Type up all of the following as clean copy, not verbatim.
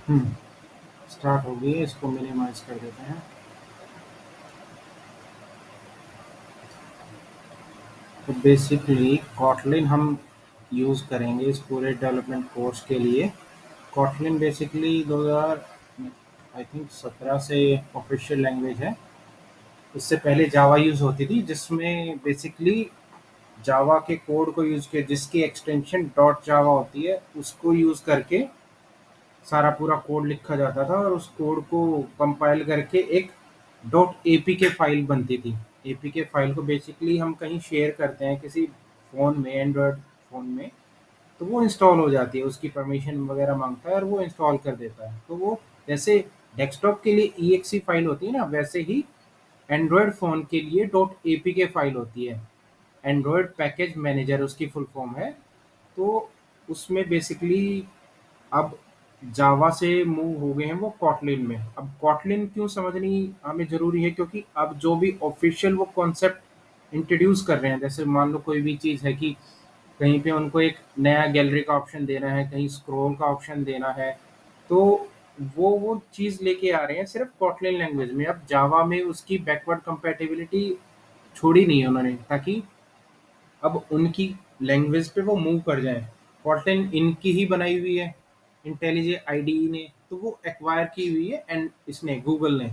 Start हो गई है, इसको मिनिमाइज कर देते हैं। तो बेसिकली कॉटलिन हम यूज़ करेंगे इस पूरे डेवलपमेंट कोर्स के लिए। कॉटलिन बेसिकली 2000 आई थिंक 17 से ऑफिशियल लैंग्वेज है। उससे पहले जावा यूज़ होती थी, जिसमें बेसिकली जावा के कोड को यूज़ किया, जिसकी एक्सटेंशन डॉट जावा होती है, उसको यूज़ करके सारा पूरा कोड लिखा जाता था और उस कोड को कंपाइल करके एक डॉट एपीके फाइल बनती थी। एपीके फाइल को बेसिकली हम कहीं शेयर करते हैं किसी फ़ोन में, एंड्रॉयड फ़ोन में, तो वो इंस्टॉल हो जाती है, उसकी परमिशन वगैरह मांगता है और वो इंस्टॉल कर देता है। तो वो जैसे डेस्कटॉप के लिए ईएक्सी फाइल होती है ना, वैसे ही एंड्रॉयड फ़ोन के लिए डॉट एपीके फाइल होती है। एंड्रॉयड पैकेज मैनेजर उसकी फुल फॉर्म है। तो उसमें बेसिकली अब जावा से मूव हो गए हैं वो कॉटलिन में। अब कॉटलिन क्यों समझनी हमें ज़रूरी है, क्योंकि अब जो भी ऑफिशियल वो कॉन्सेप्ट इंट्रोड्यूस कर रहे हैं, जैसे मान लो कोई भी चीज़ है कि कहीं पे उनको एक नया गैलरी का ऑप्शन देना है, कहीं स्क्रॉल का ऑप्शन देना है, तो वो चीज़ लेके आ रहे हैं सिर्फ कॉटलिन लैंग्वेज में। अब जावा में उसकी बैकवर्ड कंपैटिबिलिटी छोड़ी नहीं है उन्होंने, ताकि अब उनकी लैंग्वेज पे वो मूव कर जाएँ। कॉटलिन इनकी ही बनाई हुई है, इंटेलिजे आईडीई ने, तो वो एक्वायर की हुई है एंड इसने गूगल ने।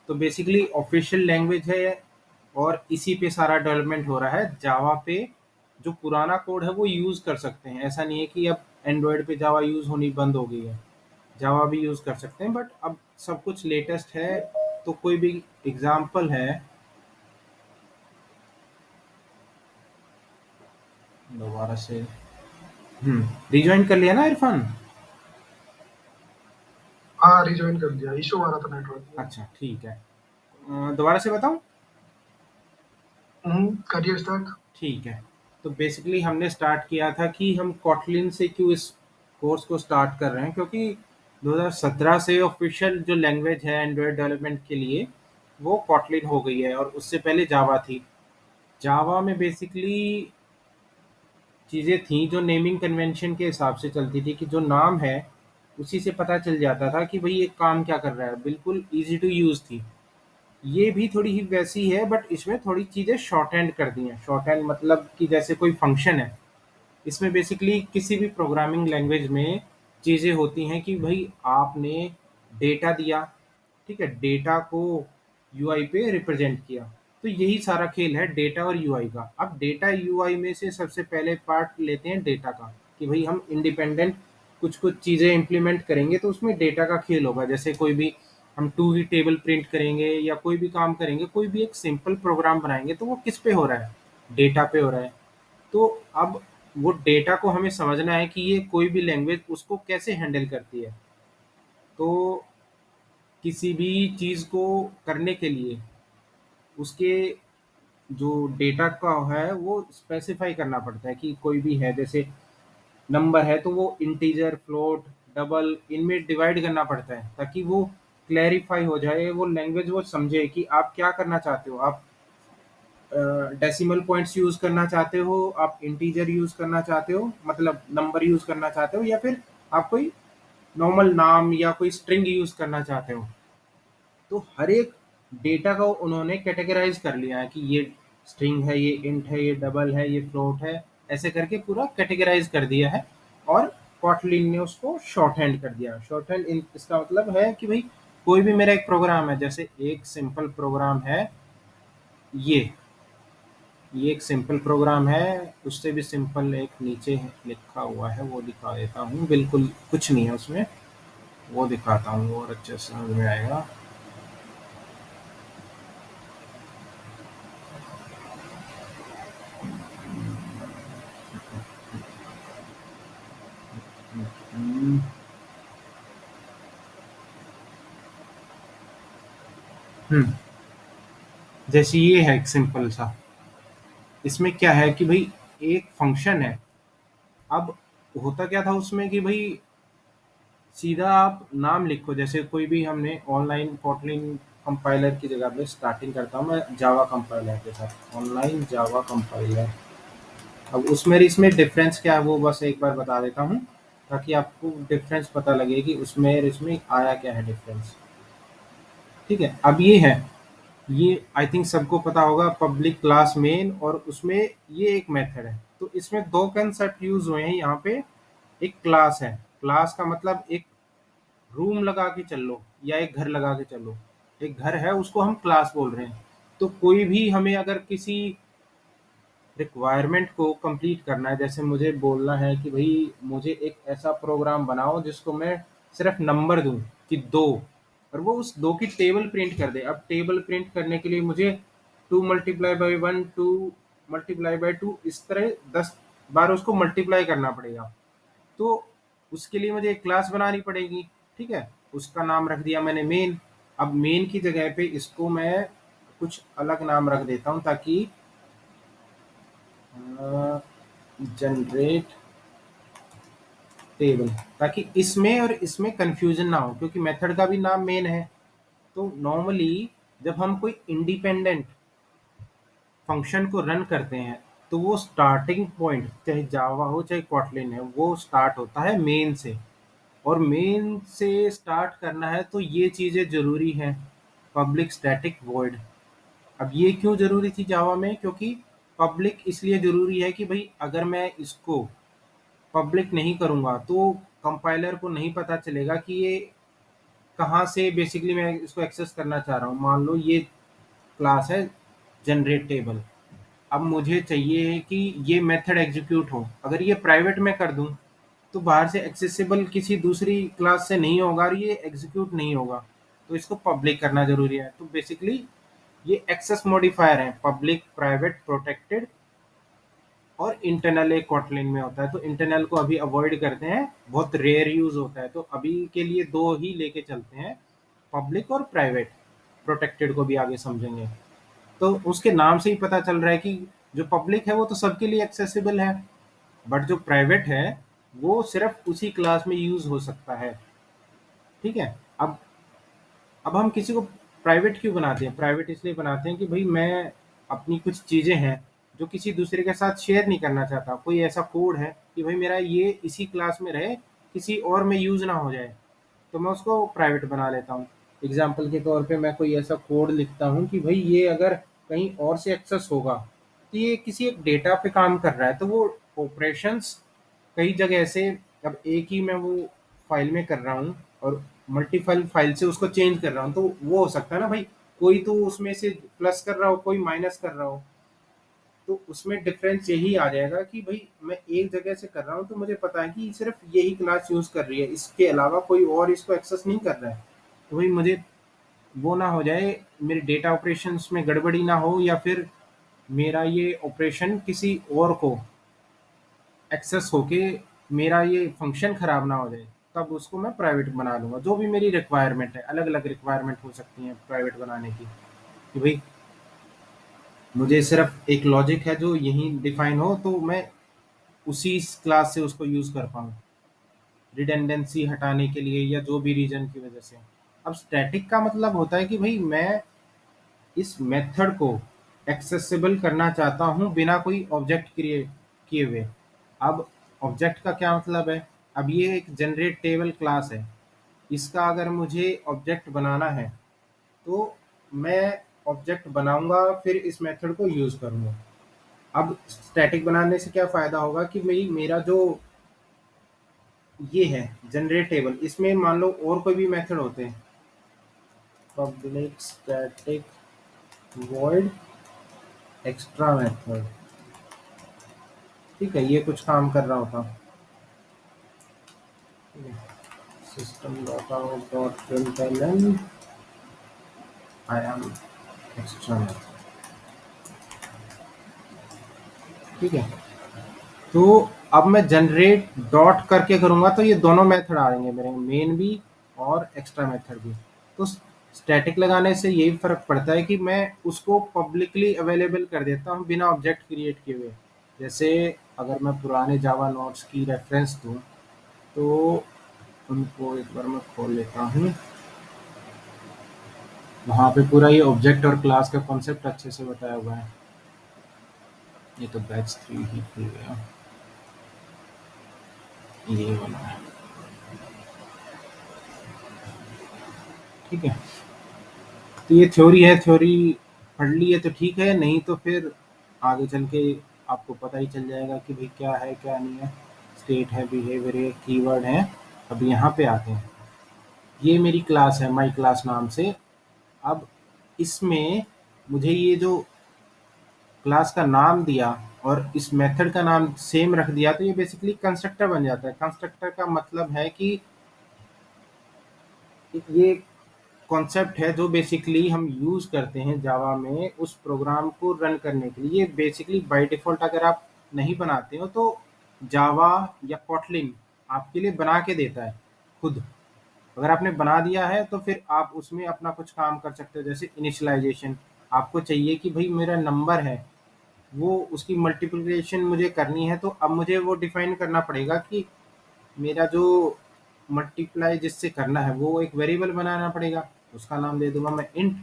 तो बेसिकली ऑफिशियल लैंग्वेज है और इसी पे सारा डेवलपमेंट हो रहा है। जावा पे जो पुराना कोड है वो यूज़ कर सकते हैं। ऐसा नहीं है कि अब एंड्रॉयड पे जावा यूज़ होनी बंद हो गई है। जावा भी यूज़ कर सकते हैं, बट अब सब कुछ लेटेस्ट है। तो कोई भी एग्ज़ाम्पल है, दोबारा से रिजॉइन कर लिया ना इरफान? हाँ, रिज्वाइन कर दिया, इशू आ रहा था नेटवर्क में। अच्छा ठीक है। दोबारा से बताऊँ? करिए स्टार्ट। ठीक है। तो बेसिकली हमने स्टार्ट किया था कि हम कॉटलिन से क्यों इस कोर्स को स्टार्ट कर रहे हैं, क्योंकि 2017 से ऑफिशियल जो लैंग्वेज है एंड्रॉयड डेवलपमेंट के लिए वो कॉटलिन हो गई है, और उससे पहले जावा थी। जावा में बेसिकली चीज़ें थी जो नेमिंग कन्वेंशन के हिसाब से चलती थी, कि जो नाम है उसी से पता चल जाता था कि भाई ये काम क्या कर रहा है, बिल्कुल ईजी टू यूज़ थी। ये भी थोड़ी ही वैसी है, बट इसमें थोड़ी चीज़ें शॉर्ट हैंड कर दी हैं। शॉर्ट हैंड मतलब कि जैसे कोई फंक्शन है, इसमें बेसिकली किसी भी प्रोग्रामिंग लैंग्वेज में चीज़ें होती हैं कि भाई आपने डेटा दिया, ठीक है, डेटा को यूआई पे रिप्रेजेंट किया। तो यही सारा खेल है डेटा और यूआई का। अब डेटा यूआई में से सबसे पहले पार्ट लेते हैं डेटा का, कि भाई हम इंडिपेंडेंट कुछ कुछ चीज़ें इम्प्लीमेंट करेंगे, तो उसमें डेटा का खेल होगा। जैसे कोई भी हम टू ही टेबल प्रिंट करेंगे या कोई भी काम करेंगे, कोई भी एक सिंपल प्रोग्राम बनाएंगे, तो वो किस पे हो रहा है, डेटा पे हो रहा है। तो अब वो डेटा को हमें समझना है कि ये कोई भी लैंग्वेज उसको कैसे हैंडल करती है। तो किसी भी चीज़ को करने के लिए उसके जो डेटा का है वो स्पेसिफाई करना पड़ता है, कि कोई भी है, जैसे नंबर है तो वो इंटीजर, फ्लोट, डबल, इनमें डिवाइड करना पड़ता है, ताकि वो क्लैरिफाई हो जाए, वो लैंग्वेज वो समझे कि आप क्या करना चाहते हो। आप डेसिमल पॉइंट्स यूज़ करना चाहते हो, आप इंटीजर यूज़ करना चाहते हो, मतलब नंबर यूज़ करना चाहते हो, या फिर आप कोई नॉर्मल नाम या कोई स्ट्रिंग यूज़ करना चाहते हो। तो हर एक डेटा को उन्होंने कैटेगराइज कर लिया है कि ये स्ट्रिंग है, ये इंट है, ये डबल है, ये फ्लोट है, ऐसे करके पूरा कैटेगराइज कर दिया है। और कॉटलिन ने उसको शॉर्ट हैंड कर दिया। शॉर्ट हैंड इसका मतलब है कि भाई कोई भी मेरा एक प्रोग्राम है, जैसे एक सिंपल प्रोग्राम है, ये ये एक सिंपल प्रोग्राम है, उससे भी सिंपल एक नीचे लिखा हुआ है, वो दिखा देता हूँ। बिल्कुल कुछ नहीं है उसमें, वो दिखाता हूँ और अच्छे से समझ में आएगा। हम्म, हम्म, जैसे ये है एक सिंपल सा। इसमें क्या है कि भाई एक फंक्शन है। अब होता क्या था उसमें कि भाई सीधा आप नाम लिखो, जैसे कोई भी हमने ऑनलाइन कोटलिन कंपाइलर की जगह पे स्टार्टिंग करता हूँ मैं जावा कंपाइलर के साथ, ऑनलाइन जावा कंपाइलर। अब उसमें इसमें डिफरेंस क्या है वो बस एक बार बता देता हूँ। ताकि आपको डिफरेंस पता लगे कि उसमें और इसमें आया क्या है डिफरेंस। ठीक है, अब ये है, ये आई थिंक सबको पता होगा, पब्लिक क्लास मेन, और उसमें ये एक मेथड है। तो इसमें दो कंसेप्ट यूज हुए हैं यहाँ पे। एक क्लास है, क्लास का मतलब एक रूम लगा के चल लो या एक घर लगा के चलो, एक घर है उसको हम क्लास बोल रहे हैं। तो कोई भी हमें अगर किसी रिक्वायरमेंट को कंप्लीट करना है, जैसे मुझे बोलना है कि भाई मुझे एक ऐसा प्रोग्राम बनाओ जिसको मैं सिर्फ नंबर दूं कि दो, और वो उस दो की टेबल प्रिंट कर दे। अब टेबल प्रिंट करने के लिए मुझे 2 × 1 2 × 2 इस तरह 10 बार उसको मल्टीप्लाई करना पड़ेगा। तो उसके लिए मुझे एक क्लास बनानी पड़ेगी। ठीक है, उसका नाम रख दिया मैंने मेन। अब मेन की जगह पे इसको मैं कुछ अलग नाम रख देता हूँ ताकि जनरेट टेबल, ताकि इसमें और इसमें कंफ्यूजन ना हो, क्योंकि मेथड का भी नाम मेन है। तो नॉर्मली जब हम कोई इंडिपेंडेंट फंक्शन को रन करते हैं, तो वो स्टार्टिंग पॉइंट चाहे जावा हो चाहे कॉटलिन है, वो स्टार्ट होता है मेन से। और मेन से स्टार्ट करना है तो ये चीज़ें ज़रूरी हैं, पब्लिक स्टैटिक वॉइड। अब ये क्यों ज़रूरी थी जावा में, क्योंकि पब्लिक इसलिए ज़रूरी है कि भाई अगर मैं इसको पब्लिक नहीं करूँगा तो कंपाइलर को नहीं पता चलेगा कि ये कहाँ से बेसिकली मैं इसको एक्सेस करना चाह रहा हूँ। मान लो ये क्लास है जनरेट टेबल, अब मुझे चाहिए कि ये मेथड एग्जीक्यूट हो। अगर ये प्राइवेट में कर दूं तो बाहर से एक्सेसिबल किसी दूसरी क्लास से नहीं होगा और ये एग्जीक्यूट नहीं होगा। तो इसको पब्लिक करना जरूरी है। तो बेसिकली ये एक्सेस मॉडिफायर है, पब्लिक प्राइवेट प्रोटेक्टेड और इंटरनल एक कॉटलिन में होता है। तो इंटरनल को अभी अवॉइड करते हैं, बहुत रेयर यूज होता है। तो अभी के लिए दो ही लेके चलते हैं, पब्लिक और प्राइवेट। प्रोटेक्टेड को भी आगे समझेंगे। तो उसके नाम से ही पता चल रहा है कि जो पब्लिक है वो तो सबके लिए एक्सेसिबल है, बट जो प्राइवेट है वो सिर्फ उसी क्लास में यूज हो सकता है। ठीक है, अब हम किसी को प्राइवेट क्यों बनाते हैं? प्राइवेट इसलिए बनाते हैं कि भाई मैं अपनी कुछ चीज़ें हैं जो किसी दूसरे के साथ शेयर नहीं करना चाहता। कोई ऐसा कोड है कि भाई मेरा ये इसी क्लास में रहे, किसी और में यूज़ ना हो जाए, तो मैं उसको प्राइवेट बना लेता हूँ। एग्जाम्पल के तौर पे मैं कोई ऐसा कोड लिखता हूँ कि भाई ये अगर कहीं और से एक्सेस होगा, तो ये किसी एक डेटा पे काम कर रहा है, तो वो ऑपरेशंस कई जगह से, अब एक ही मैं वो फाइल में कर रहा हूँ और मल्टीपल फाइल से उसको चेंज कर रहा हूँ, तो वो हो सकता है ना भाई, कोई तो उसमें से प्लस कर रहा हो, कोई माइनस कर रहा हो। तो उसमें डिफरेंस यही आ जाएगा कि भाई मैं एक जगह से कर रहा हूँ तो मुझे पता है कि सिर्फ यही क्लास यूज कर रही है, इसके अलावा कोई और इसको एक्सेस नहीं कर रहा है। तो भाई मुझे वो ना हो जाए, मेरे डेटा ऑपरेशंस में गड़बड़ी ना हो, या फिर मेरा ये ऑपरेशन किसी और को एक्सेस होके मेरा ये फंक्शन खराब ना हो जाए, तब उसको मैं प्राइवेट बना लूँगा। जो भी मेरी रिक्वायरमेंट है, अलग-अलग रिक्वायरमेंट हो सकती हैं प्राइवेट बनाने की, कि भई मुझे सिर्फ़ एक लॉजिक है जो यहीं डिफ़ाइन हो, तो मैं उसी स क्लास से उसको यूज़ कर पाऊँ, रिडंडेंसी हटाने के लिए या जो भी रीज़न की वज़ह से। अब स्टैटिक का मतलब होता है कि भई मैं इस मेथड को एक्सेसिबल करना चाहता हूँ बिना कोई ऑब्जेक्ट क्रिएट किए हुए। अब ऑब्जेक्ट का क्या मतलब है? अब ये एक जनरेट टेबल क्लास है, इसका अगर मुझे ऑब्जेक्ट बनाना है तो मैं ऑब्जेक्ट बनाऊंगा, फिर इस मेथड को यूज करूंगा। अब स्टैटिक बनाने से क्या फायदा होगा कि मेरा जो ये है जनरेट टेबल, इसमें मान लो और कोई भी मेथड होते हैं, public static void extra method, ठीक है, ये कुछ काम कर रहा होता। System dot out dot println I am extra method. ठीक है, तो अब मैं जनरेट डॉट करके करूंगा तो ये दोनों मेथड आ जाएंगे मेरे, मेन भी और एक्स्ट्रा मेथड भी। तो स्टैटिक लगाने से यही फर्क पड़ता है कि मैं उसको पब्लिकली अवेलेबल कर देता हूँ बिना ऑब्जेक्ट क्रिएट किए हुए। जैसे अगर मैं पुराने जावा नोट्स की रेफरेंस दूँ, तो उनको एक बार मैं खोल लेता हूँ। वहाँ पे पूरा ये ऑब्जेक्ट और क्लास का कॉन्सेप्ट अच्छे से बताया हुआ है। ये तो बैच 3 ही खुल गया। ये वाला है, ठीक है। तो ये थ्योरी है, थ्योरी पढ़ ली है तो ठीक है, नहीं तो फिर आगे चल के आपको पता ही चल जाएगा कि भाई क्या है क्या नहीं है। स्टेट है, बिहेवियर है, कीवर्ड है। अब यहाँ पे आते हैं। ये मेरी क्लास है माई क्लास नाम से। अब इसमें मुझे ये जो क्लास का नाम दिया और इस मेथड का नाम सेम रख दिया, तो ये बेसिकली कंस्ट्रक्टर बन जाता है। कंस्ट्रक्टर का मतलब है कि ये कॉन्सेप्ट है जो बेसिकली हम यूज करते हैं जावा में उस प्रोग्राम को रन करने के लिए। ये बेसिकली बाय डिफॉल्ट अगर आप नहीं बनाते हो तो जावा या कोटलिन आपके लिए बना के देता है खुद। अगर आपने बना दिया है तो फिर आप उसमें अपना कुछ काम कर सकते हो, जैसे इनिशियलाइजेशन। आपको चाहिए कि भाई मेरा नंबर है, वो उसकी मल्टीप्लिकेशन मुझे करनी है, तो अब मुझे वो डिफाइन करना पड़ेगा कि मेरा जो मल्टीप्लाई जिससे करना है वो एक वेरिएबल बनाना पड़ेगा। उसका नाम दे दूंगा मैं int,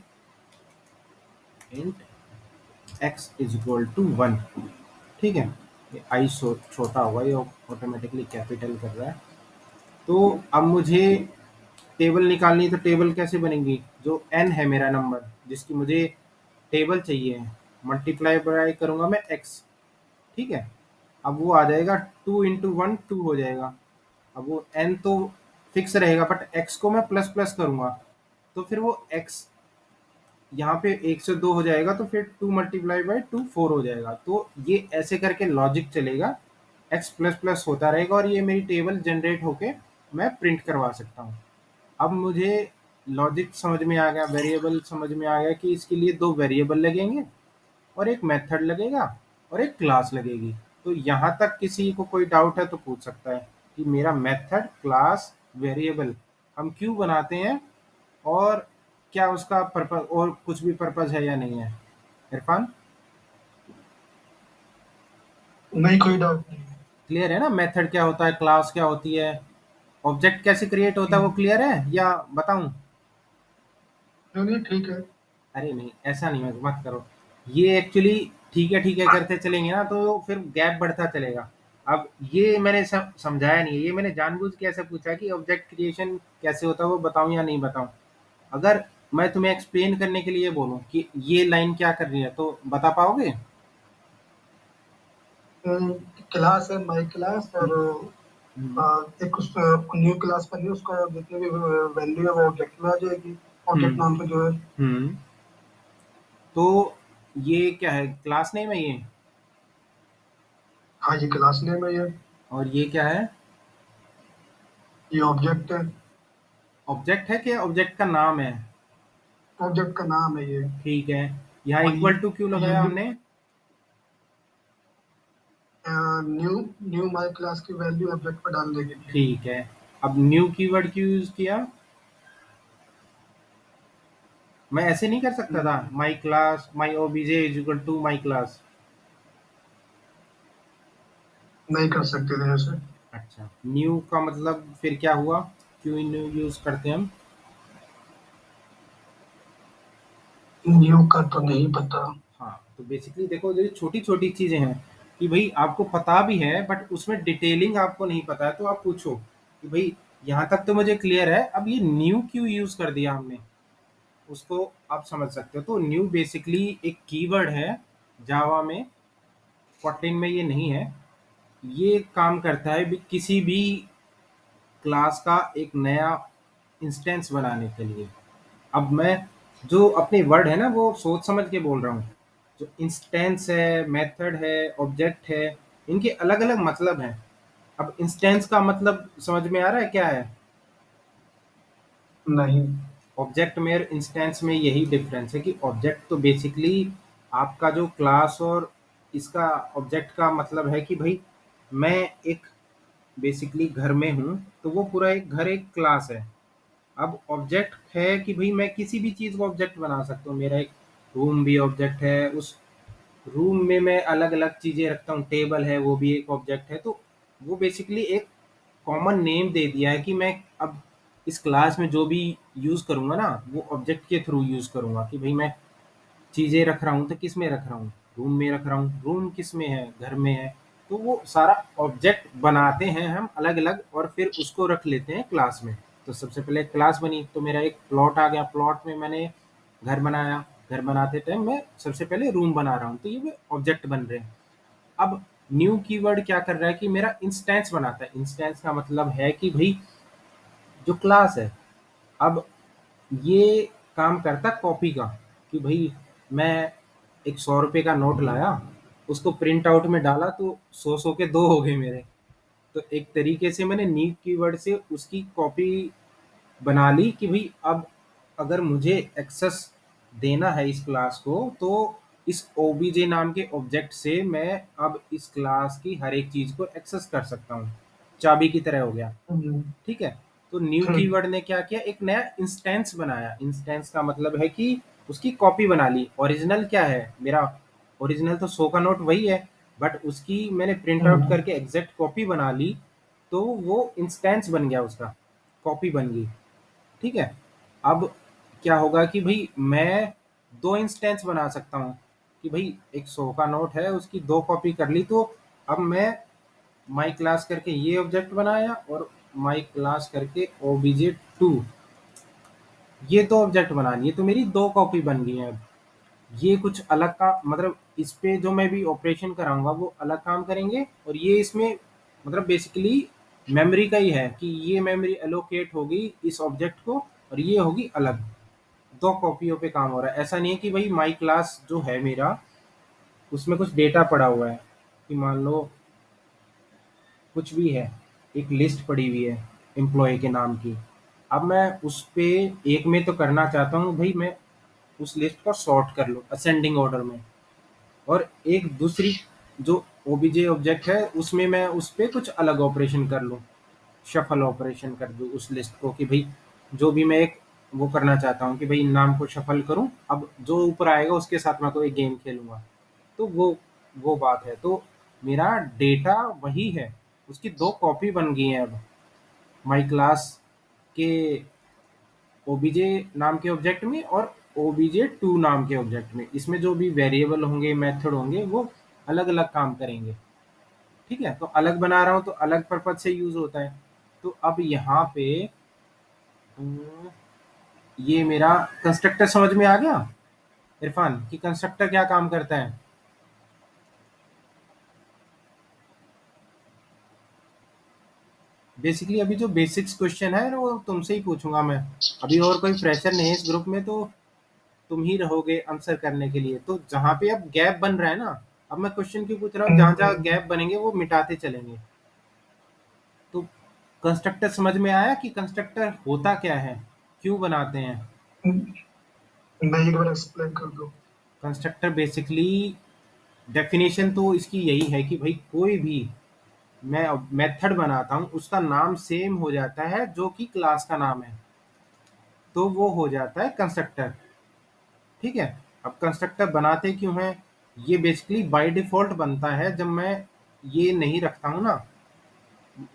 int X is equal to 1। ठीक है, ये आई छोटा होगा, ये ऑटोमेटिकली कैपिटल कर रहा है। तो अब मुझे टेबल निकालनी है, तो टेबल कैसे बनेगी? जो n है मेरा नंबर जिसकी मुझे टेबल चाहिए, मल्टीप्लाई बाय करूंगा मैं x। ठीक है, अब वो आ जाएगा 2 × 1 2 हो जाएगा। अब वो n तो फिक्स रहेगा, बट x को मैं प्लस प्लस करूंगा तो फिर वो x यहाँ पे 1 से 2 हो जाएगा, तो फिर 2 × 2 4 हो जाएगा। तो ये ऐसे करके लॉजिक चलेगा, x प्लस प्लस होता रहेगा और ये मेरी टेबल जनरेट होके मैं प्रिंट करवा सकता हूँ। अब मुझे लॉजिक समझ में आ गया, वेरिएबल समझ में आ गया कि इसके लिए दो वेरिएबल लगेंगे और एक मेथड लगेगा और एक क्लास लगेगी। तो यहाँ तक किसी को कोई डाउट है तो पूछ सकता है कि मेरा मेथड, क्लास, वेरिएबल हम क्यों बनाते हैं और क्या उसका पर्पस और कुछ भी पर्पस है या नहीं है। इरफान, नहीं, कोई डाउट नहीं है। क्लियर है ना? मेथड क्या होता है, क्लास क्या होती है, ऑब्जेक्ट कैसे क्रिएट होता है, वो हम्म, क्लियर है या बताऊं? नहीं नहीं, ठीक है। अरे नहीं, ऐसा नहीं मत करो। ये एक्चुअली ठीक है करते चलेंगे ना तो फिर गैप बढ़ता चलेगा। अब ये मैंने समझाया नहीं है, ये मैंने जानबूझ के ऐसे पूछा कि ऑब्जेक्ट क्रिएशन कैसे होता है वो बताऊं या नहीं बताऊं। अगर मैं तुम्हें एक्सप्लेन करने के लिए बोलूं कि ये लाइन क्या कर रही है तो बता पाओगे? क्लास है माई क्लास, और हम्म। एक उस न्यू क्लास बनी, उसका जितनी भी वैल्यू है वो ऑब्जेक्ट में आ जाएगी, ऑब्जेक्ट हम्म। नाम पे जो है। हम्म। तो ये क्या है, क्लास नेम है ये? हाँ, ये क्लास नेम है ये। और ये क्या है? ये ऑब्जेक्ट है। ऑब्जेक्ट है कि ऑब्जेक्ट का नाम है? ऑब्जेक्ट का नाम है ये। ठीक है। यहाँ और इक्वल टू क्यों ये लगाया हमने? न्यू न्यू माई क्लास की वैल्यू ऑब्जेक्ट पर डालने के लिए। ठीक है। अब न्यू कीवर्ड क्यों यूज किया? मैं ऐसे नहीं कर सकता था, hmm, my class my OBJ is equal to my class? नहीं कर सकते थे ऐसे। अच्छा, न्यू का मतलब फिर क्या हुआ, क्यों न्यू यूज करते हैं हम? न्यू का तो नहीं पता। हाँ, तो बेसिकली देखो, जो छोटी छोटी चीजें हैं कि भाई आपको पता भी है बट उसमें डिटेलिंग आपको नहीं पता है, तो आप पूछो कि भाई यहाँ तक तो मुझे क्लियर है, अब ये न्यू क्यों यूज कर दिया हमने, उसको आप समझ सकते हो। तो न्यू बेसिकली एक कीवर्ड है जावा में, कोटलिन में ये नहीं है। ये काम करता है भी किसी भी क्लास का एक नया इंस्टेंस बनाने के लिए। अब मैं जो अपने वर्ड है ना वो सोच समझ के बोल रहा हूँ। जो इंस्टेंस है, मेथड है, ऑब्जेक्ट है, इनके अलग अलग मतलब हैं। अब इंस्टेंस का मतलब समझ में आ रहा है क्या है? नहीं। ऑब्जेक्ट में और इंस्टेंस में यही डिफरेंस है कि ऑब्जेक्ट तो बेसिकली आपका जो क्लास और इसका ऑब्जेक्ट का मतलब है कि भाई मैं एक बेसिकली घर में हूँ तो वो पूरा एक घर एक क्लास है। अब ऑब्जेक्ट है कि भाई मैं किसी भी चीज़ को ऑब्जेक्ट बना सकता हूँ। मेरा एक रूम भी ऑब्जेक्ट है, उस रूम में मैं अलग अलग चीज़ें रखता हूँ, टेबल है वो भी एक ऑब्जेक्ट है। तो वो बेसिकली एक कॉमन नेम दे दिया है कि मैं अब इस क्लास में जो भी यूज़ करूँगा ना वो ऑब्जेक्ट के थ्रू यूज़ करूँगा कि भाई मैं चीज़ें रख रहा हूँ तो किस में रख रहा हूँ, रूम में रख रहा हूँ, रूम किस में है, घर में है। तो वो सारा ऑब्जेक्ट बनाते हैं हम अलग अलग और फिर उसको रख लेते हैं क्लास में। तो सबसे पहले क्लास बनी तो मेरा एक प्लॉट आ गया, प्लॉट में मैंने घर बनाया, घर बनाते टाइम मैं सबसे पहले रूम बना रहा हूँ, तो ये भी ऑब्जेक्ट बन रहे हैं। अब न्यू कीवर्ड क्या कर रहा है कि मेरा इंस्टेंस बनाता है। इंस्टेंस का मतलब है कि भाई जो क्लास है, अब ये काम करता कॉपी का, कि भाई मैं एक 100 रुपये का नोट लाया, उसको प्रिंट आउट में डाला तो 100 के दो हो गए मेरे। तो एक तरीके से मैंने न्यू कीवर्ड से उसकी कॉपी बना ली कि भाई अब अगर मुझे एक्सेस देना है इस क्लास को, तो इस ओबीजे नाम के ऑब्जेक्ट से मैं अब इस क्लास की हर एक चीज को एक्सेस कर सकता हूँ। चाबी की तरह हो गया। हम्म, ठीक है। तो न्यू ठीक। कीवर्ड ने क्या किया, एक नया इंस्टेंस बनाया। इंस्टेंस का मतलब है कि उसकी कॉपी बना ली। ओरिजिनल क्या है मेरा, ओरिजिनल तो 100 का नोट वही है, बट उसकी मैंने प्रिंट आउट हम्म, करके एग्जैक्ट कॉपी बना ली, तो वो इंस्टेंस बन गया, उसका कॉपी बन गई। ठीक है। अब क्या होगा कि भाई मैं दो इंस्टेंस बना सकता हूँ, कि भाई एक 100 का नोट है, उसकी दो कॉपी कर ली, तो अब मैं माई क्लास करके ये ऑब्जेक्ट बनाया और माई क्लास करके obj2 ये दो ऑब्जेक्ट बना लिए, तो मेरी दो कॉपी बन गई है। अब ये कुछ अलग का मतलब, इस पे जो मैं भी ऑपरेशन कराऊंगा वो अलग काम करेंगे, और ये इसमें मतलब बेसिकली मेमोरी का ही है कि ये मेमोरी एलोकेट होगी इस ऑब्जेक्ट को, और ये होगी अलग। दो कॉपियों पे काम हो रहा है। ऐसा नहीं है कि भाई माई क्लास जो है मेरा, उसमें कुछ डेटा पड़ा हुआ है, कि मान लो कुछ भी है, एक लिस्ट पड़ी हुई है एम्प्लॉय के नाम की। अब मैं उस पे एक में तो करना चाहता हूँ भाई, मैं उस लिस्ट को सॉर्ट कर लूँ असेंडिंग ऑर्डर में, और एक दूसरी जो ओबीजे ऑब्जेक्ट है उसमें मैं उस पे कुछ अलग ऑपरेशन कर लूँ, शफल ऑपरेशन कर दूँ उस लिस्ट को, कि भाई जो भी मैं एक वो करना चाहता हूँ कि भाई इन नाम को शफल करूँ, अब जो ऊपर आएगा उसके साथ मैं कोई गेम खेलूंगा। तो वो बात है। तो मेरा डेटा वही है, उसकी दो कॉपी बन गई हैं अब माई क्लास के ओबीजे नाम के ऑब्जेक्ट में और obj2 नाम के ऑब्जेक्ट में। इसमें जो भी वेरिएबल होंगे, मेथड होंगे, वो अलग अलग काम करेंगे। ठीक है। तो अलग बना रहा हूँ तो अलग पर्पज से यूज होता है। तो अब यहाँ पे अम, ये मेरा कंस्ट्रक्टर समझ में आ गया इरफान, कि कंस्ट्रक्टर क्या काम करता है। बेसिकली अभी जो बेसिक्स क्वेश्चन है ना, वो तुमसे ही पूछूंगा मैं। अभी और कोई फ्रेशर नहीं है इस ग्रुप में, तो तुम ही रहोगे आंसर करने के लिए। तो जहाँ पे अब गैप बन रहा है ना, अब मैं क्वेश्चन क्यों पूछ रहा हूँ, जहाँ जहाँ हम्म, गैप बनेंगे वो मिटाते चलेंगे। तो कंस्ट्रक्टर समझ में आया कि कंस्ट्रक्टर होता क्या है, क्यों बनाते हैं। नहीं, एक बार एक्सप्लेन कर दो। कंस्ट्रक्टर बेसिकली डेफिनेशन तो इसकी यही है कि भाई कोई भी मैं मेथड बनाता हूँ उसका नाम सेम हो जाता है जो कि क्लास का नाम है, तो वो हो जाता है कंस्ट्रक्टर। ठीक है। अब कंस्ट्रक्टर बनाते क्यों हैं, ये बेसिकली बाय डिफॉल्ट बनता है जब मैं ये नहीं रखता हूँ ना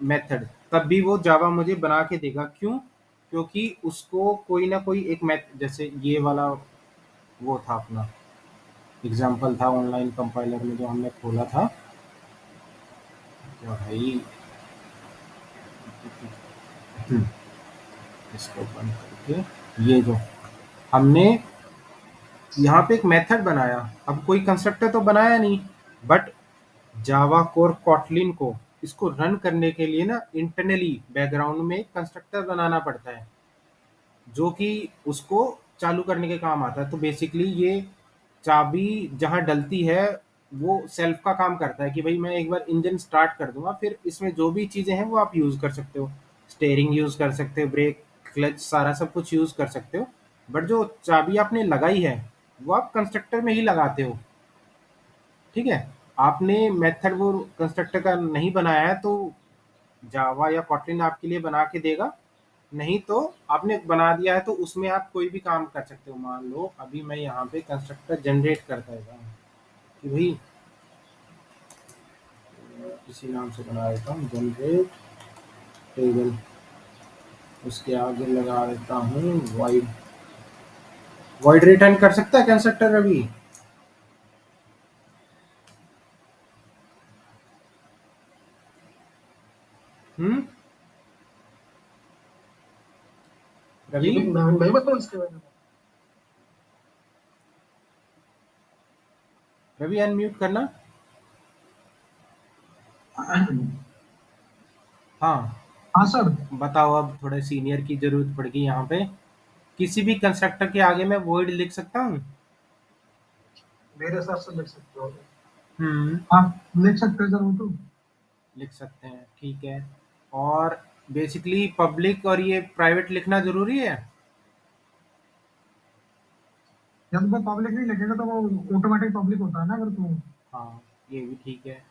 मेथड, तब भी वो जावा मुझे बना के देगा। क्यों? क्योंकि उसको कोई ना कोई एक मेथड, जैसे ये वाला वो था अपना एग्जाम्पल था ऑनलाइन कंपाइलर में जो हमने खोला था, क्या भाई, इसको बंद करके, ये जो हमने यहाँ पे एक मेथड बनाया, अब कोई कंस्ट्रक्टर तो बनाया नहीं, बट जावा कोर कॉटलिन को इसको रन करने के लिए ना इंटरनली बैकग्राउंड में कंस्ट्रक्टर बनाना पड़ता है, जो कि उसको चालू करने के काम आता है। तो बेसिकली ये चाबी जहाँ डलती है वो सेल्फ का काम करता है, कि भाई मैं एक बार इंजन स्टार्ट कर दूंगा, फिर इसमें जो भी चीज़ें हैं वो आप यूज़ कर सकते हो, स्टेयरिंग यूज़ कर सकते हो, ब्रेक, क्लच, सारा सब कुछ यूज़ कर सकते हो। बट जो चाबी आपने लगाई है वो आप कंस्ट्रक्टर में ही लगाते हो। ठीक है। आपने मेथड वो कंस्ट्रक्टर का नहीं बनाया है, तो जावा या कॉटलिन आपके लिए बना के देगा। नहीं तो आपने बना दिया है तो उसमें आप कोई भी काम कर सकते हो। मान लो अभी मैं यहाँ पे कंस्ट्रक्टर जनरेट करता हूँ कि भाई इसी नाम से बना देता हूँ जनरेट टेबल, उसके आगे लगा देता हूँ वाइड। वाइड रिटर्न कर सकता है कंस्ट्रक्टर अभी। रवि। ये भी मैं बताऊँ इसके बारे में? रवि अनम्यूट करना। हाँ, हाँ सर। बताओ। अब थोड़े सीनियर की जरूरत पड़ गई यहाँ पे। किसी भी कंस्ट्रक्टर के आगे मैं वॉइड लिख सकता हूँ? मेरे हिसाब से लिख सकते हो। हम्म। हाँ, लिख सकते हैं सर वो तो। लिख सकते हैं, ठीक है। और बेसिकली पब्लिक और ये प्राइवेट लिखना जरूरी है? जब वो पब्लिक नहीं लिखेगा तो वो ऑटोमेटिक पब्लिक होता है ना, अगर तो। हाँ, ये भी ठीक है।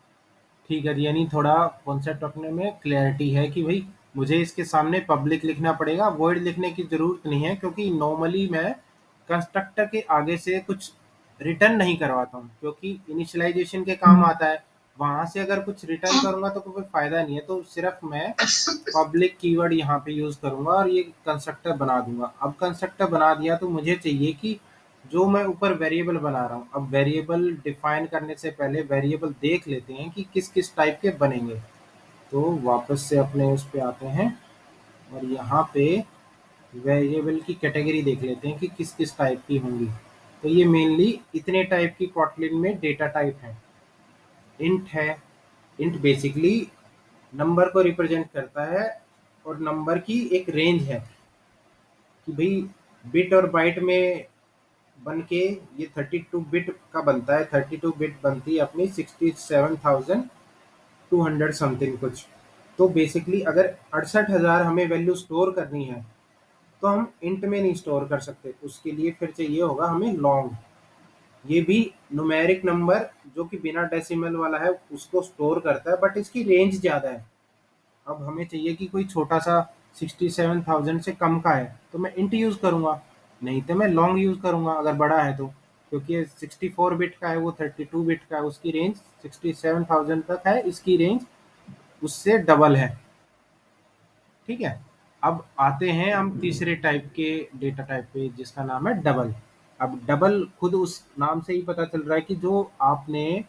ठीक है, यानी थोड़ा कॉन्सेप्ट रखने में क्लैरिटी है कि भाई मुझे इसके सामने पब्लिक लिखना पड़ेगा, वर्ड लिखने की ज़रूरत नहीं है, क्योंकि नॉर्मली मैं कंस्ट्रक्टर के आगे से कुछ रिटर्न नहीं करवाता हूँ, क्योंकि इनिशियलाइजेशन के काम हम्म। आता है। वहाँ से अगर कुछ रिटर्न करूँगा तो कोई फ़ायदा नहीं है, तो सिर्फ मैं पब्लिक कीवर्ड यहाँ पे यूज़ करूँगा और ये कंस्ट्रक्टर बना दूंगा। अब कंस्ट्रक्टर बना दिया तो मुझे चाहिए कि जो मैं ऊपर वेरिएबल बना रहा हूँ, अब वेरिएबल डिफाइन करने से पहले वेरिएबल देख लेते हैं कि किस किस टाइप के बनेंगे। तो वापस से अपने उस पे आते हैं और यहाँ पे वेरिएबल की कैटेगरी देख लेते हैं कि किस किस टाइप की होंगी। तो ये मेनली इतने टाइप की कॉटलिन में डेटा टाइप है। इंट है। इंट बेसिकली नंबर को रिप्रेजेंट करता है और नंबर की एक रेंज है कि भाई बिट और बाइट में बन के ये 32 बिट का बनता है। 32 बिट बनती है अपनी 67,200 समथिंग कुछ। तो बेसिकली अगर 68,000 हमें वैल्यू स्टोर करनी है तो हम इंट में नहीं स्टोर कर सकते, उसके लिए फिर चाहिए होगा हमें लॉन्ग। ये भी न्यूमेरिक नंबर जो कि बिना डेसिमल वाला है उसको स्टोर करता है, बट इसकी रेंज ज़्यादा है। अब हमें चाहिए कि कोई छोटा सा 67,000 से कम का है तो मैं इंट यूज़ करूँगा, नहीं तो मैं लॉन्ग यूज़ करूँगा अगर बड़ा है तो। क्योंकि ये 64 बिट का है, वो 32 बिट का है, उसकी रेंज 67,000 तक है, इसकी रेंज उससे डबल है। ठीक है। अब आते हैं हम तीसरे टाइप के डेटा टाइप पे जिसका नाम है डबल। अब डबल खुद उस नाम से ही पता चल रहा है कि जो आपने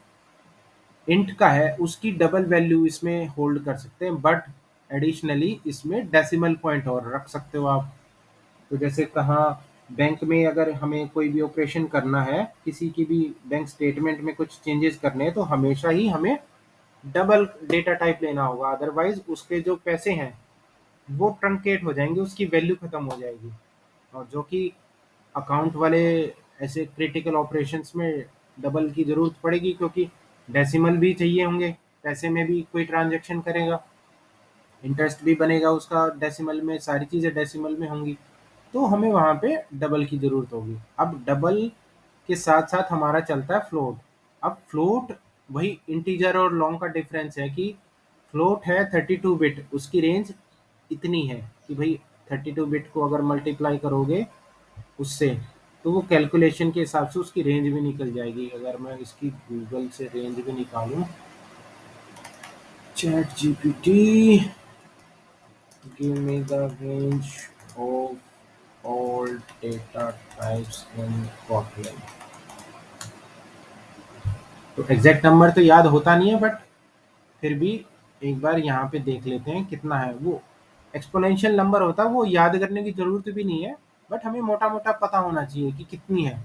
इंट का है उसकी डबल वैल्यू इसमें होल्ड कर सकते हैं, बट एडिशनली इसमें डेसिमल पॉइंट और रख सकते हो आप। तो जैसे कहाँ बैंक में अगर हमें कोई भी ऑपरेशन करना है, किसी की भी बैंक स्टेटमेंट में कुछ चेंजेस करने हैं, तो हमेशा ही हमें डबल डेटा टाइप लेना होगा, अदरवाइज उसके जो पैसे हैं वो ट्रंकेट हो जाएंगे, उसकी वैल्यू खत्म हो जाएगी। और जो कि अकाउंट वाले ऐसे क्रिटिकल ऑपरेशंस में डबल की ज़रूरत पड़ेगी, क्योंकि डेसिमल भी चाहिए होंगे, पैसे में भी कोई ट्रांजैक्शन करेगा, इंटरेस्ट भी बनेगा उसका डेसिमल में, सारी चीज़ें डेसिमल में होंगी। तो हमें वहाँ पे डबल की ज़रूरत होगी। अब डबल के साथ साथ हमारा चलता है फ्लोट। अब फ्लोट वही इंटीजर और लॉन्ग का डिफरेंस है कि फ्लोट है 32 बिट, उसकी रेंज इतनी है कि भाई 32 बिट को अगर मल्टीप्लाई करोगे उससे तो वो कैलकुलेशन के हिसाब से उसकी रेंज भी निकल जाएगी। अगर मैं इसकी गूगल से रेंज भी निकालूं, chat GPT give me the range of all data types in Kotlin। तो एग्जैक्ट नंबर तो याद होता नहीं है, बट फिर भी एक बार यहाँ पे देख लेते हैं कितना है वो। एक्सपोनेंशियल नंबर होता है, वो याद करने की ज़रूरत भी नहीं है, बट हमें मोटा-मोटा पता होना चाहिए कि कितनी है।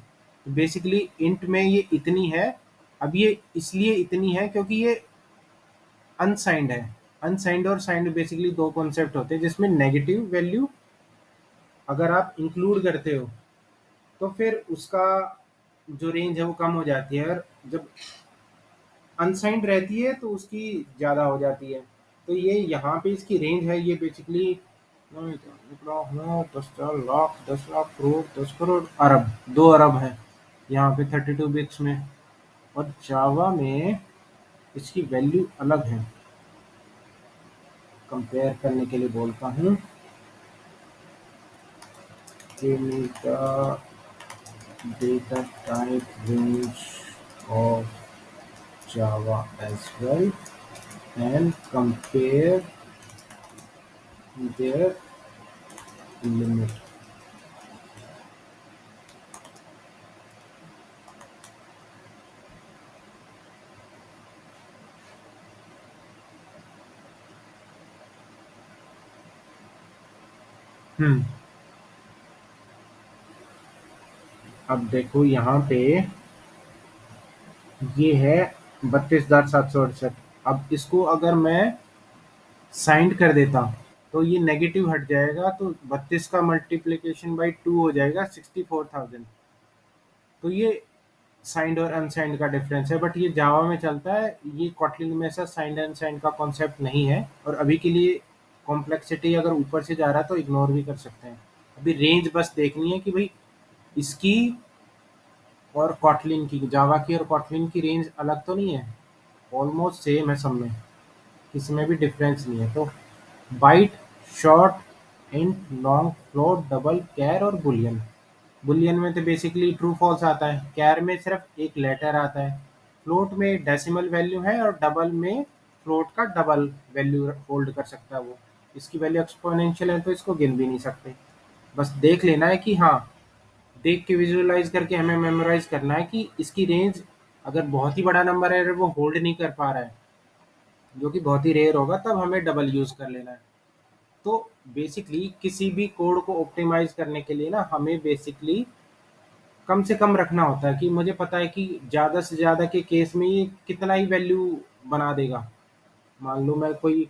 तो बेसिकली इंट में ये इतनी है। अब ये इसलिए इतनी है क्योंकि ये अनसाइंड है। अनसाइंड और साइंड बेसिकली 2 कॉन्सेप्ट होते हैं, जिसमें नेगेटिव वैल्यू अगर आप इंक्लूड करते हो, तो फिर उसका जो रेंज है वो कम हो जाती है, और जब अनसाइंड रहती है तो उसकी ज़्यादा हो जाती है। तो ये यहाँ पे इसकी रेंज है, ये बेसिकली 10 लाख 10 लाख करोड़ 10 करोड़ अरब 2 अरब है यहाँ पे 32 बिट्स में। और जावा में इसकी वैल्यू अलग है। कंपेयर करने के लिए बोलता हूँ कि data type range of Java as well and compare their limit. Hmm. अब देखो यहाँ पे ये है 32,768। अब इसको अगर मैं साइंड कर देता तो ये नेगेटिव हट जाएगा, तो 32 का मल्टीप्लीकेशन बाई 2 हो जाएगा 64,000। तो ये साइंड और अनसाइंड का डिफरेंस है, बट ये जावा में चलता है। ये कॉटलिन में ऐसा साइंड अनसाइंड का कॉन्सेप्ट नहीं है, और अभी के लिए कॉम्प्लेक्सिटी अगर ऊपर से जा रहा है तो इग्नोर भी कर सकते हैं। अभी रेंज बस देखनी है कि भाई इसकी और कॉटलिन की, जावा की और कॉटलिन की रेंज अलग तो नहीं है, ऑलमोस्ट सेम है सब में, किसी में भी डिफरेंस नहीं है। तो byte, short, int, long, float, double, char और बुलियन। बुलियन में तो बेसिकली ट्रू फॉल्स आता है, कैर में सिर्फ एक लेटर आता है, फ्लोट में डेसिमल वैल्यू है, और डबल में फ्लोट का डबल वैल्यू होल्ड कर सकता है वो। इसकी वैल्यू एक्सपोनेंशियल है तो इसको गिन भी नहीं सकते। बस देख लेना है कि हाँ, देख के विजुअलाइज करके हमें मेमोराइज करना है कि इसकी रेंज अगर बहुत ही बड़ा नंबर है, अगर वो होल्ड नहीं कर पा रहा है, जो कि बहुत ही रेयर होगा, तब हमें डबल यूज कर लेना है। तो बेसिकली किसी भी कोड को ऑप्टिमाइज करने के लिए ना हमें बेसिकली कम से कम रखना होता है, कि मुझे पता है कि ज़्यादा से ज़्यादा के केस में ये कितना ही वैल्यू बना देगा। मान लो मैं कोई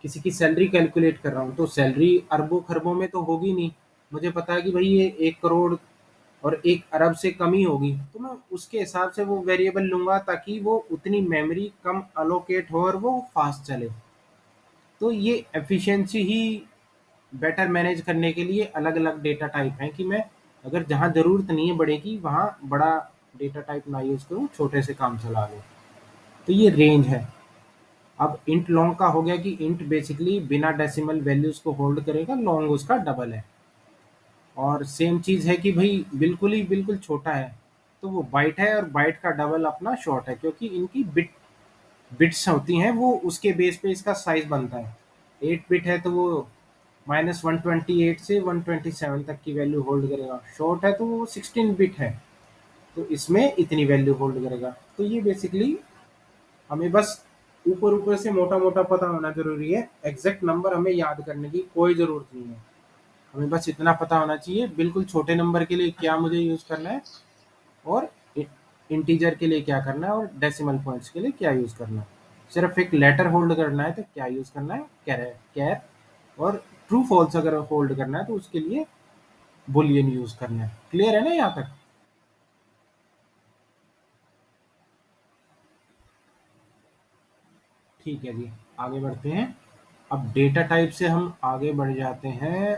किसी की सैलरी कैलकुलेट कर रहा हूँ, तो सैलरी अरबों खरबों में तो होगी नहीं। मुझे पता है कि भाई ये 1 करोड़ और 1 अरब से कम ही होगी, तो मैं उसके हिसाब से वो वेरिएबल लूंगा ताकि वो उतनी मेमोरी कम अलोकेट हो और वो फास्ट चले। तो ये एफिशिएंसी ही बेटर मैनेज करने के लिए अलग अलग डेटा टाइप हैं, कि मैं अगर जहाँ ज़रूरत नहीं है बड़े की, वहाँ बड़ा डेटा टाइप ना यूज़ करूँ, छोटे से काम चला लूँ। तो ये रेंज है। अब इंट लॉन्ग का हो गया कि इंट बेसिकली बिना डेसिमल वैल्यूज को होल्ड करेगा, लॉन्ग उसका डबल है। और सेम चीज़ है कि भाई बिल्कुल ही बिल्कुल छोटा है तो वो बाइट है, और बाइट का डबल अपना शॉर्ट है, क्योंकि इनकी बिट्स होती हैं, वो उसके बेस पे इसका साइज बनता है। 8 बिट है तो वो -128 से 127 तक की वैल्यू होल्ड करेगा, शॉर्ट है तो वो 16 बिट है, तो इसमें इतनी वैल्यू होल्ड करेगा। तो ये बेसिकली हमें बस ऊपर ऊपर से मोटा मोटा पता होना जरूरी है, एग्जैक्ट नंबर हमें याद करने की कोई ज़रूरत नहीं है। हमें बस इतना पता होना चाहिए बिल्कुल छोटे नंबर के लिए क्या मुझे यूज़ करना है, और इंटीजर के लिए क्या करना है, और डेसिमल पॉइंट्स के लिए क्या यूज़ करना है। सिर्फ एक लेटर होल्ड करना है तो क्या यूज़ करना है, कैर कैर। और ट्रू फॉल्स अगर होल्ड करना है तो उसके लिए बुलियन यूज़ करना है। क्लियर है ना यहाँ तक? ठीक है जी, आगे बढ़ते हैं। अब डेटा टाइप से हम आगे बढ़ जाते हैं,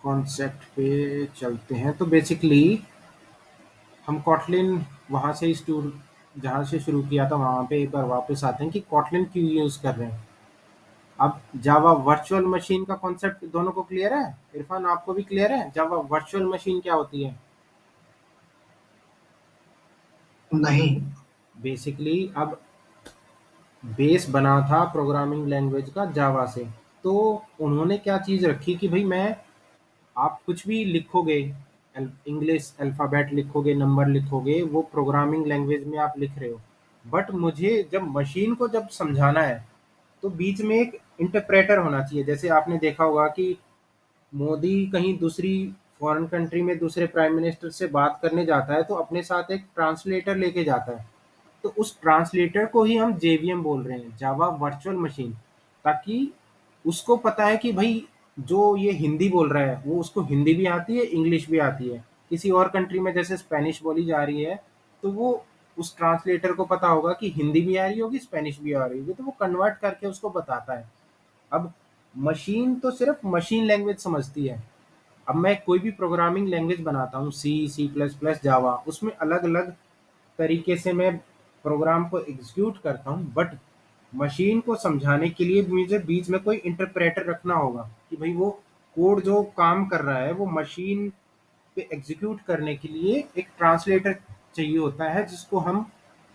कॉन्सेप्ट पे चलते हैं। तो बेसिकली हम कॉटलिन वहाँ से स्टूर जहाँ से शुरू किया था वहाँ पे एक बार वापस आते हैं कि कॉटलिन क्यों यूज़ कर रहे हैं। अब जावा वर्चुअल मशीन का कॉन्सेप्ट दोनों को क्लियर है? इरफान, आपको भी क्लियर है जावा वर्चुअल मशीन क्या होती है? नहीं। बेसिकली अब बेस बना था प्रोग्रामिंग लैंग्वेज का जावा से, तो उन्होंने क्या चीज़ रखी कि भाई मैं, आप कुछ भी लिखोगे, इंग्लिश अल्फ़ाबेट लिखोगे, नंबर लिखोगे, वो प्रोग्रामिंग लैंग्वेज में आप लिख रहे हो। बट मुझे जब मशीन को जब समझाना है, तो बीच में एक इंटरप्रेटर होना चाहिए। जैसे आपने देखा होगा कि मोदी कहीं दूसरी फॉरेन कंट्री में दूसरे प्राइम मिनिस्टर से बात करने जाता है, तो अपने साथ एक ट्रांसलेटर लेके जाता है। तो उस ट्रांसलेटर को ही हम जेवीएम बोल रहे हैं, जावा वर्चुअल मशीन। ताकि उसको पता है कि भाई जो ये हिंदी बोल रहा है वो उसको हिंदी भी आती है, इंग्लिश भी आती है। किसी और कंट्री में जैसे स्पेनिश बोली जा रही है, तो वो उस ट्रांसलेटर को पता होगा कि हिंदी भी आ रही होगी, स्पेनिश भी आ रही होगी, तो वो कन्वर्ट करके उसको बताता है। अब मशीन तो सिर्फ मशीन लैंग्वेज समझती है। अब मैं कोई भी प्रोग्रामिंग लैंग्वेज बनाता हूँ, सी++, जावा, उसमें अलग अलग तरीके से मैं प्रोग्राम को एग्जीक्यूट करता हूँ। बट मशीन को समझाने के लिए मुझे बीच में कोई इंटरप्रेटर रखना होगा, कि भाई वो कोड जो काम कर रहा है वो मशीन पे एग्जीक्यूट करने के लिए एक ट्रांसलेटर चाहिए होता है, जिसको हम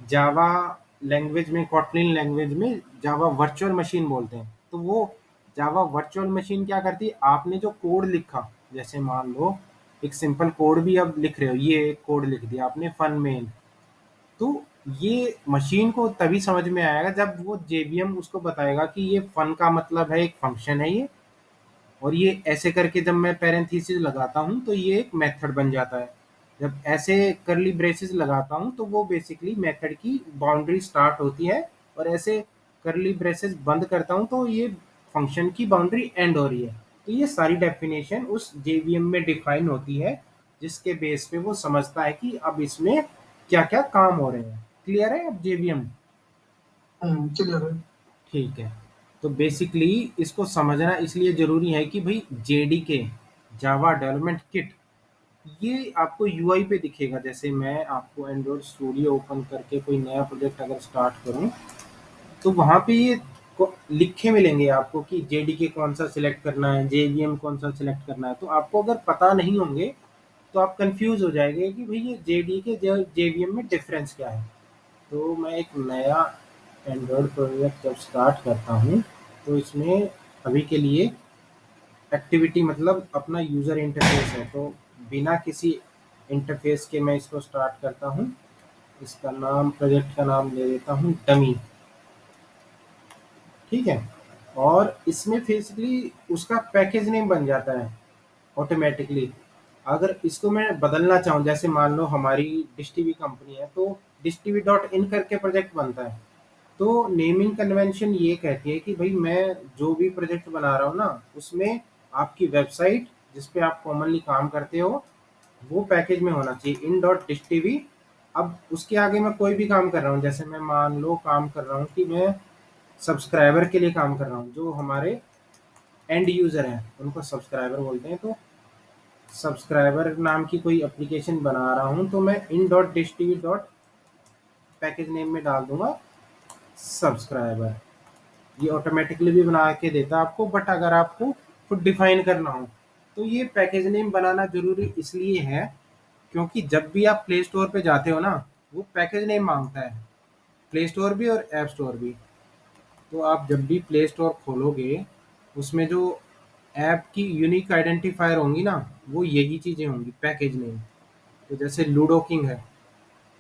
जावा लैंग्वेज में, कॉटलिन लैंग्वेज में जावा वर्चुअल मशीन बोलते हैं। तो वो जावा वर्चुअल मशीन क्या करती है, आपने जो कोड लिखा, जैसे मान लो एक सिंपल कोड भी अब लिख रहे हो, ये कोड लिख दिया आपने फन मेन, तो ये मशीन को तभी समझ में आएगा जब वो जेवीएम उसको बताएगा कि ये फन का मतलब है, एक फंक्शन है ये, और ये ऐसे करके जब मैं पैरेंथेसिस लगाता हूँ तो ये एक मेथड बन जाता है। जब ऐसे कर्ली ब्रेसेस लगाता हूँ तो वो बेसिकली मेथड की बाउंड्री स्टार्ट होती है, और ऐसे कर्ली ब्रेसेस बंद करता हूँ तो ये फंक्शन की बाउंड्री एंड हो रही है। तो ये सारी डेफिनेशन उस जेवीएम में डिफाइन होती है, जिसके बेस पे वो समझता है कि अब इसमें क्या क्या काम हो रहे हैं। क्लियर है अब जेवीएम? क्लियर है। ठीक है। तो बेसिकली इसको समझना इसलिए ज़रूरी है कि भई जेडीके, जावा डेवलपमेंट किट, ये आपको यूआई पे दिखेगा। जैसे मैं आपको एंड्रॉइड स्टूडियो ओपन करके कोई नया प्रोजेक्ट अगर स्टार्ट करूँ, तो वहाँ पे ये लिखे मिलेंगे आपको कि जेडीके कौन सा सिलेक्ट करना है, जेवीएम कौन सा सिलेक्ट करना है। तो आपको अगर पता नहीं होंगे तो आप कंफ्यूज हो जाएंगे कि भाई ये जेडीके जेवीएम में डिफरेंस क्या है। तो मैं एक नया एंड्रॉयड प्रोजेक्ट जब स्टार्ट करता हूँ, तो इसमें अभी के लिए एक्टिविटी मतलब अपना यूज़र इंटरफेस है, तो बिना किसी इंटरफेस के मैं इसको स्टार्ट करता हूँ। इसका नाम, प्रोजेक्ट का नाम ले देता हूँ डमी। ठीक है। और इसमें बेसिकली उसका पैकेज नेम बन जाता है ऑटोमेटिकली। अगर इसको मैं बदलना चाहूँ, जैसे मान लो हमारी डिश टीवी कंपनी है, तो डिश टीवी डॉट इन करके प्रोजेक्ट बनता है। तो नेमिंग कन्वेंशन ये कहती है कि भाई मैं जो भी प्रोजेक्ट बना रहा हूँ ना, उसमें आपकी वेबसाइट जिस पे आप कॉमनली काम करते हो वो पैकेज में होना चाहिए, इन डॉट डिश टीवी। अब उसके आगे मैं कोई भी काम कर रहा हूँ, जैसे मैं मान लो काम कर रहा हूँ कि मैं सब्सक्राइबर के लिए काम कर रहा हूँ, जो हमारे एंड यूज़र हैं उनको सब्सक्राइबर बोलते हैं। तो सब्सक्राइबर नाम की कोई एप्लीकेशन बना रहा हूँ, तो मैं in dot dish TV dot package name में डाल दूंगा सब्सक्राइबर। ये ऑटोमेटिकली भी बना के देता है आपको, बट अगर आपको खुद डिफाइन करना हो तो ये पैकेज नेम बनाना जरूरी इसलिए है क्योंकि जब भी आप प्ले स्टोर पे जाते हो ना, वो पैकेज नेम मांगता है, प्ले स्टोर भी और ऐप स्टोर भी। तो आप जब भी प्ले स्टोर खोलोगे, उसमें जो ऐप की यूनिक आइडेंटिफायर होंगी ना, वो यही चीज़ें होंगी, पैकेज नेम। तो जैसे लूडो किंग है,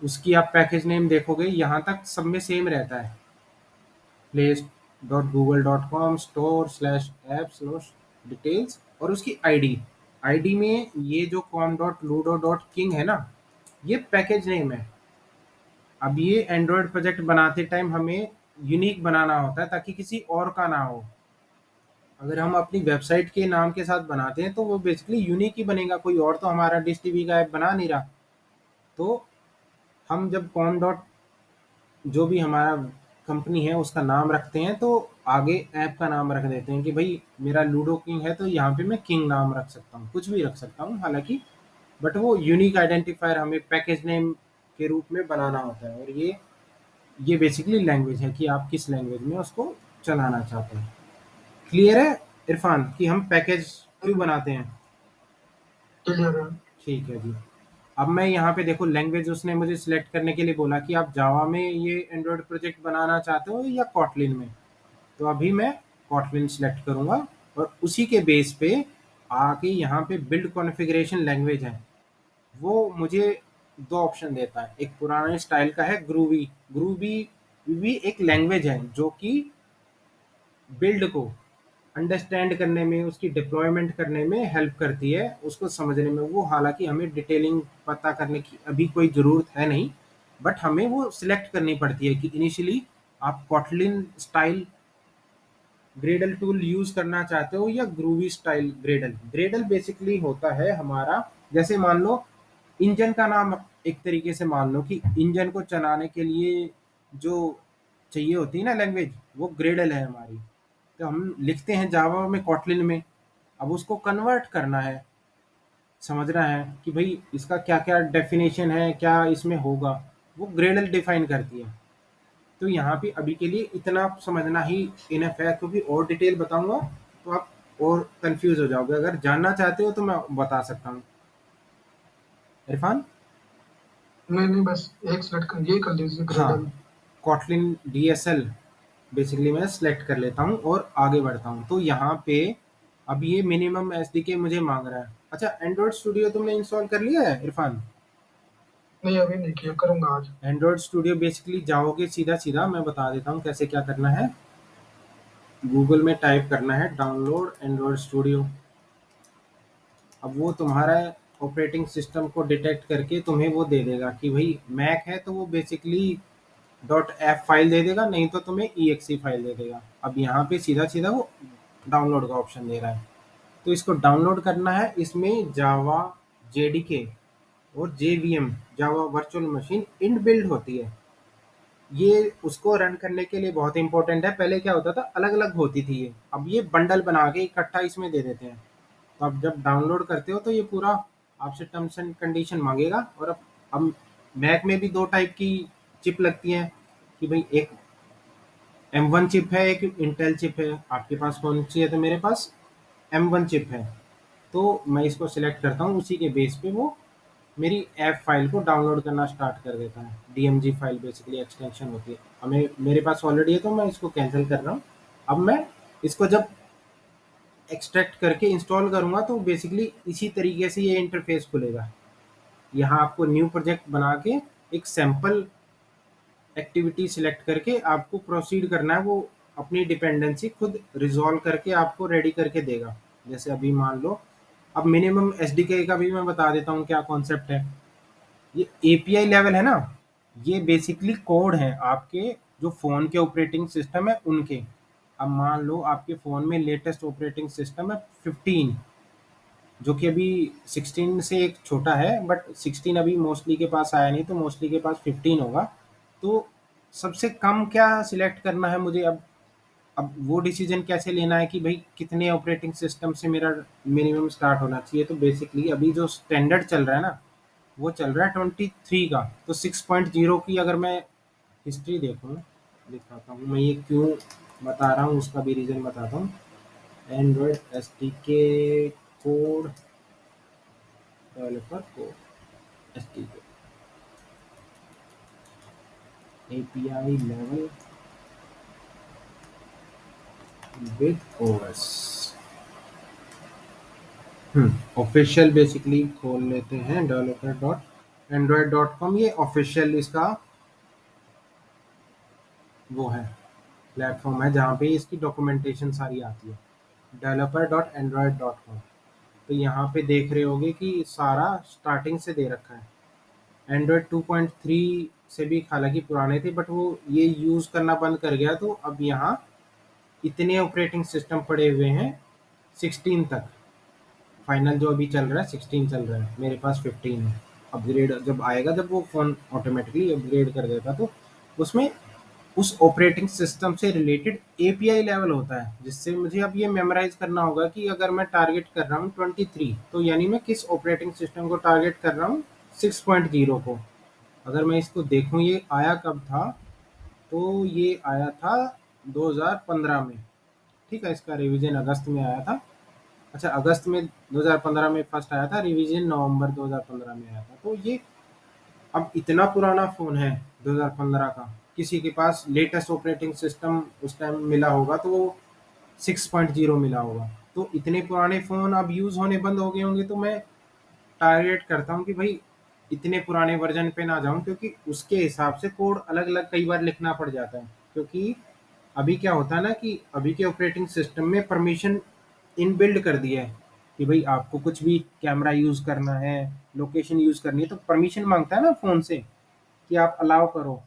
उसकी आप पैकेज नेम देखोगे यहाँ तक सब में सेम रहता है, play.google.com store/apps/details, और उसकी आईडी। आईडी में ये जो com.ludo.king है ना, ये पैकेज नेम है। अब ये एंड्रॉयड प्रोजेक्ट बनाते टाइम हमें यूनिक बनाना होता है ताकि किसी और का ना हो। अगर हम अपनी वेबसाइट के नाम के साथ बनाते हैं तो वो बेसिकली यूनिक ही बनेगा, कोई और तो हमारा डिश टीवी का ऐप बना नहीं रहा। तो हम जब कॉम डॉट जो भी हमारा कंपनी है उसका नाम रखते हैं, तो आगे ऐप का नाम रख देते हैं कि भाई मेरा लूडो किंग है, तो यहाँ पे मैं किंग नाम रख सकता हूँ, कुछ भी रख सकता हूँ हालांकि, बट वो यूनिक आइडेंटिफायर हमें पैकेज नेम के रूप में बनाना होता है। और ये बेसिकली लैंग्वेज है कि आप किस लैंग्वेज में उसको चलाना चाहते हैं। क्लियर है इरफान कि हम पैकेज क्यों बनाते हैं? क्लियर है। ठीक है जी। अब मैं यहाँ पे देखो लैंग्वेज उसने मुझे सिलेक्ट करने के लिए बोला कि आप जावा में ये एंड्रॉयड प्रोजेक्ट बनाना चाहते हो या कॉटलिन में। तो अभी मैं कॉटलिन सेलेक्ट करूँगा, और उसी के बेस पे आके यहाँ पे बिल्ड कॉन्फ़िगरेशन लैंग्वेज है, वो मुझे 2 ऑप्शन देता है। एक पुराने स्टाइल का है ग्रूवी। ग्रूवी भी एक लैंग्वेज है जो कि बिल्ड को अंडरस्टैंड करने में, उसकी डिप्लॉयमेंट करने में हेल्प करती है, उसको समझने में। वो हालाँकि हमें डिटेलिंग पता करने की अभी कोई ज़रूरत है नहीं, बट हमें वो सिलेक्ट करनी पड़ती है कि इनिशियली आप Kotlin style Gradle tool use करना चाहते हो या groovy style Gradle. Gradle basically होता है हमारा, जैसे मान लो इंजन का नाम, एक तरीके से मान लो कि इंजन को चलाने के लिए जो चाहिए होती है ना लैंग्वेज, वो ग्रेडल है हमारी। तो हम लिखते हैं जावा में कॉटलिन में, अब उसको कन्वर्ट करना है, समझना है कि भाई इसका क्या क्या डेफिनेशन है, क्या इसमें होगा, वो ग्रेडल डिफाइन करती है। तो यहाँ पे अभी के लिए इतना समझना ही इनफ है, क्योंकि और डिटेल बताऊंगा तो आप और कंफ्यूज हो जाओगे। अगर जानना चाहते हो तो मैं बता सकता हूँ इरफान। नहीं नहीं, बस एक सेलेक्ट कर, यही कर लीजिए, हाँ, ग्रेडल। कॉटलिन डीएसएल बेसिकली मैं सेलेक्ट कर लेता हूँ और आगे बढ़ता हूँ। तो यहाँ पे अब ये मिनिमम एसडीके मुझे मांग रहा है। अच्छा, एंड्रॉइड स्टूडियो तुमने इंस्टॉल कर लिया है इरफान? नहीं अभी नहीं किया, करूंगा आज। एंड्रॉयड स्टूडियो बेसिकली जाओगे सीधा सीधा, मैं बता देता हूँ कैसे क्या करना है। गूगल में टाइप करना है डाउनलोड एंड्रॉयड स्टूडियो। अब वो तुम्हारा ऑपरेटिंग सिस्टम को डिटेक्ट करके तुम्हें वो दे देगा कि भाई मैक है, तो वो बेसिकली डॉट एफ फाइल दे देगा, नहीं तो तुम्हें ई फाइल दे देगा। अब यहाँ पे सीधा सीधा वो डाउनलोड का ऑप्शन दे रहा है, तो इसको डाउनलोड करना है। इसमें जावा, जेडीके और JVM, Java virtual machine inbuilt होती है। ये उसको रन करने के लिए बहुत इंपॉर्टेंट है। पहले क्या होता था, अलग अलग होती थी ये, अब ये बंडल बना के इकट्ठा इसमें दे देते हैं। तो आप जब डाउनलोड करते हो तो ये पूरा आपसे टर्म्स एंड कंडीशन मांगेगा। और अब मैक में भी दो टाइप की चिप लगती है कि भाई एक M1 चिप है, एक इंटेल चिप है। आपके पास कौन सी है? तो मेरे पास M1 चिप है। तो मैं इसको सिलेक्ट करता हूँ, उसी के बेस पे वो मेरी ऐप फाइल को डाउनलोड करना स्टार्ट कर देता है। डीएमजी फाइल बेसिकली एक्सटेंशन होती है। हमें मेरे पास ऑलरेडी है, तो मैं इसको कैंसिल कर रहा हूँ। अब मैं इसको जब एक्सट्रैक्ट करके इंस्टॉल करूँगा तो बेसिकली इसी तरीके से ये इंटरफेस खुलेगा। यहाँ आपको न्यू प्रोजेक्ट बना के एक सैंपल एक्टिविटी सिलेक्ट करके आपको प्रोसीड करना है। वो अपनी डिपेंडेंसी खुद रिजॉल्व करके आपको रेडी करके देगा। जैसे अभी मान लो, अब मिनिमम एसडीके का भी मैं बता देता हूँ क्या कॉन्सेप्ट है। ये एपीआई लेवल है ना, ये बेसिकली कोड है आपके जो फ़ोन के ऑपरेटिंग सिस्टम है उनके। अब मान लो आपके फ़ोन में लेटेस्ट ऑपरेटिंग सिस्टम है 15, जो कि अभी 16 से एक छोटा है, बट 16 अभी मोस्टली के पास आया नहीं, तो मोस्टली के पास 15 होगा। तो सबसे कम क्या सिलेक्ट करना है मुझे? अब वो डिसीजन कैसे लेना है कि भाई कितने ऑपरेटिंग सिस्टम से मेरा मिनिमम स्टार्ट होना चाहिए? तो बेसिकली अभी जो स्टैंडर्ड चल रहा है ना, वो चल रहा है 23 का। तो 6.0 की अगर मैं हिस्ट्री देखूँ, दिखाता हूँ मैं ये क्यों बता रहा हूँ, उसका भी रीज़न बताता हूँ। Android S D K code, developer code, S D K API level with OS. Official basically खोल लेते हैं, developer dot Android dot com. ये ऑफिशियल इसका वो है, प्लेटफॉर्म है जहाँ पे इसकी डॉक्यूमेंटेशन सारी आती है, developer dot Android dot com. तो यहाँ पे देख रहे होगे कि सारा स्टार्टिंग से दे रखा है। एंड्रॉयड 2.3 से भी हालांकि पुराने थे, बट वो ये यूज़ करना बंद कर गया। तो अब यहाँ इतने ऑपरेटिंग सिस्टम पड़े हुए हैं 16 तक। फाइनल जो अभी चल रहा है 16 चल रहा है, मेरे पास 15 है। अपग्रेड जब आएगा, जब वो फ़ोन ऑटोमेटिकली अपग्रेड कर देगा, तो उसमें उस ऑपरेटिंग सिस्टम से रिलेटेड एपीआई लेवल होता है, जिससे मुझे अब ये मेमोराइज करना होगा कि अगर मैं टारगेट कर रहा हूँ 23, तो यानी मैं किस ऑपरेटिंग सिस्टम को टारगेट कर रहा हूँ? 6.0 को। अगर मैं इसको देखूँ ये आया कब था, तो ये आया था 2015 में। ठीक है, इसका रिवीजन अगस्त में आया था। अच्छा, अगस्त में 2015 में फर्स्ट आया था, रिवीजन नवंबर 2015 में आया था। तो ये अब इतना पुराना फ़ोन है 2015 का। किसी के पास लेटेस्ट ऑपरेटिंग सिस्टम उस टाइम मिला होगा तो वो 6.0 मिला होगा। तो इतने पुराने फ़ोन अब यूज़ होने बंद हो गए होंगे, तो मैं टारगेट करता हूँ कि भाई इतने पुराने वर्जन पे ना जाऊँ, क्योंकि उसके हिसाब से कोड अलग अलग कई बार लिखना पड़ जाता है। क्योंकि अभी क्या होता है ना कि अभी के ऑपरेटिंग सिस्टम में परमिशन इनबिल्ड कर दिया है कि भाई आपको कुछ भी कैमरा यूज़ करना है, लोकेशन यूज़ करनी है, तो परमिशन मांगता है ना फ़ोन से कि आप अलाउ करो।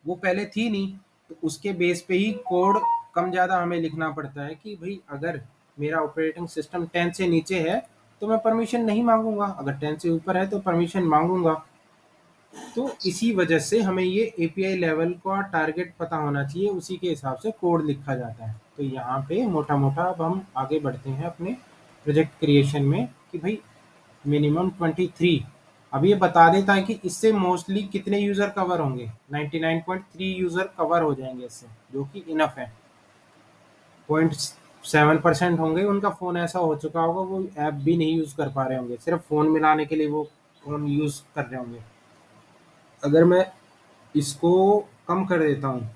वो पहले थी नहीं। तो उसके बेस पे ही कोड कम ज़्यादा हमें लिखना पड़ता है कि भाई अगर मेरा ऑपरेटिंग सिस्टम 10 से नीचे है तो मैं परमिशन नहीं मांगूंगा, अगर 10 से ऊपर है तो परमिशन मांगूंगा। तो इसी वजह से हमें ये एपीआई लेवल का टारगेट पता होना चाहिए, उसी के हिसाब से कोड लिखा जाता है। तो यहाँ पे मोटा मोटा अब हम आगे बढ़ते हैं अपने प्रोजेक्ट क्रिएशन में कि भाई मिनिमम 23। अब ये बता देता है कि इससे मोस्टली कितने यूज़र कवर होंगे। 99.3 यूज़र कवर हो जाएंगे इससे, जो कि इनफ है। 0.7% होंगे उनका फ़ोन ऐसा हो चुका होगा वो ऐप भी नहीं यूज़ कर पा रहे होंगे, सिर्फ फ़ोन मिलाने के लिए वो फ़ोन यूज़ कर रहे होंगे। अगर मैं इसको कम कर देता हूँ,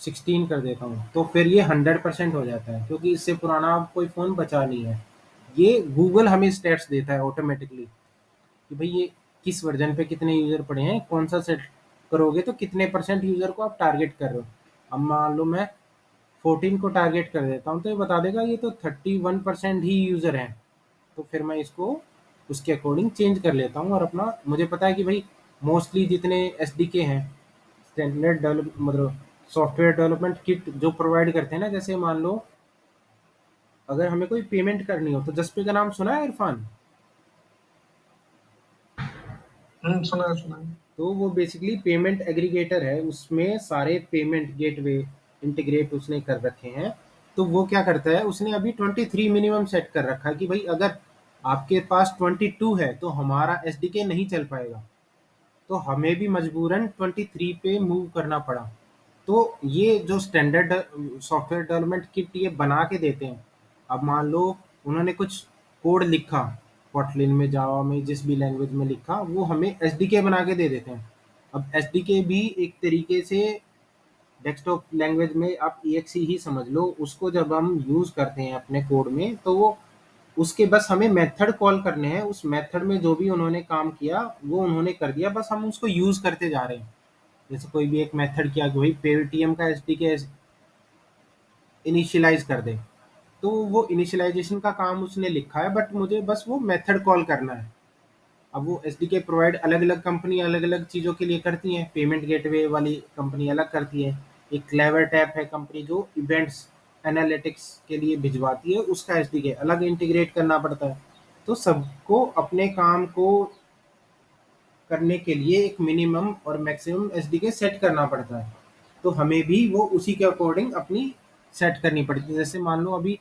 16 कर देता हूँ, तो फिर ये 100% हो जाता है, क्योंकि इससे पुराना अब कोई फ़ोन बचा नहीं है। ये गूगल हमें स्टेट्स देता है ऑटोमेटिकली कि भाई ये किस वर्जन पे कितने यूज़र पड़े हैं, कौन सा सेट करोगे तो कितने परसेंट यूज़र को आप टारगेट कर रहे हो। अब मान लो मैं 14 को टारगेट कर देता हूँ तो ये बता देगा ये तो 31% ही यूज़र हैं। तो फिर मैं इसको उसके अकॉर्डिंग चेंज कर लेता हूँ और अपना मुझे पता है कि भाई मोस्टली जितने एसडीके हैं, स्टैंडर्ड डेवलप मतलब सॉफ्टवेयर डेवलपमेंट किट जो प्रोवाइड करते हैं ना, जैसे मान लो अगर हमें कोई पेमेंट करनी हो तो जसपे का नाम सुना है इरफान? सुना है सुना है। तो वो बेसिकली पेमेंट एग्रीगेटर है, उसमें सारे पेमेंट गेटवे इंटीग्रेट उसने कर रखे हैं। तो वो क्या करता है, उसने अभी 23 मिनिमम सेट कर रखा है कि भाई अगर आपके पास 22 है तो हमारा एसडीके नहीं चल पाएगा, तो हमें भी मजबूरन 23 पे मूव करना पड़ा। तो ये जो स्टैंडर्ड सॉफ्टवेयर डेवलपमेंट किट ये बना के देते हैं। अब मान लो उन्होंने कुछ कोड लिखा, कोटलिन में, जावा में, जिस भी लैंग्वेज में लिखा, वो हमें एसडीके बना के दे देते हैं। अब एसडीके भी एक तरीके से डेस्कटॉप लैंग्वेज में आप ईएक्सी ही समझ लो उसको। जब हम यूज़ करते हैं अपने कोड में तो वो उसके बस हमें मेथड कॉल करने हैं, उस मेथड में जो भी उन्होंने काम किया वो उन्होंने कर दिया, बस हम उसको यूज़ करते जा रहे हैं। जैसे कोई भी एक मेथड किया कि भाई पेटीएम का एसडीके इनिशियलाइज कर दे, तो वो इनिशियलाइजेशन का काम उसने लिखा है, बट मुझे बस वो मेथड कॉल करना है। अब वो एसडीके प्रोवाइड अलग अलग कंपनी अलग अलग चीज़ों के लिए करती हैं। पेमेंट गेटवे वाली कंपनी अलग करती है, एक क्लेवर टैप है कंपनी जो इवेंट्स एनालिटिक्स के लिए भिजवाती है, उसका एसडीके अलग इंटीग्रेट करना पड़ता है। तो सबको अपने काम को करने के लिए एक मिनिमम और मैक्सिमम एसडीके सेट करना पड़ता है। तो हमें भी वो उसी के अकॉर्डिंग अपनी सेट करनी पड़ती है। जैसे मान लो अभी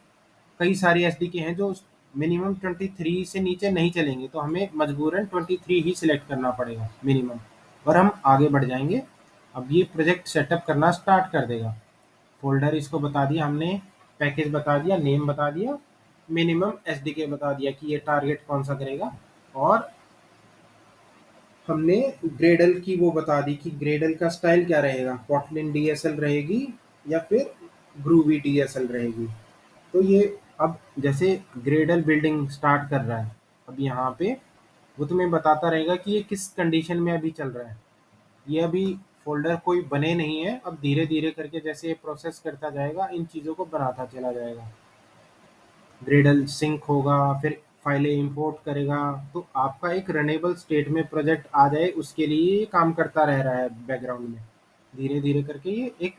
कई सारी एसडीके हैं जो मिनिमम 23 से नीचे नहीं चलेंगे, तो हमें मजबूरन 23 ही सिलेक्ट करना पड़ेगा मिनिमम, और हम आगे बढ़ जाएंगे। अब ये प्रोजेक्ट सेटअप करना स्टार्ट कर देगा। फोल्डर इसको बता दिया हमने, पैकेज बता दिया, नेम बता दिया, मिनिमम एसडीके बता दिया कि ये टारगेट कौन सा करेगा, और हमने ग्रेडल की वो बता दी कि ग्रेडल का स्टाइल क्या रहेगा, कॉटलिन डीएसएल रहेगी या फिर ग्रूवी डीएसएल रहेगी। तो ये अब जैसे ग्रेडल बिल्डिंग स्टार्ट कर रहा है, अब यहाँ पे वो तुम्हें बताता रहेगा कि ये किस कंडीशन में अभी चल रहा है। ये अभी फोल्डर कोई बने नहीं है, अब धीरे धीरे करके जैसे ये प्रोसेस करता जाएगा इन चीज़ों को बनाता चला जाएगा। ग्रेडल सिंक होगा, फिर फाइलें इंपोर्ट करेगा, तो आपका एक रनेबल स्टेट में प्रोजेक्ट आ जाए उसके लिए ये काम करता रह रहा है बैकग्राउंड में। धीरे धीरे करके ये एक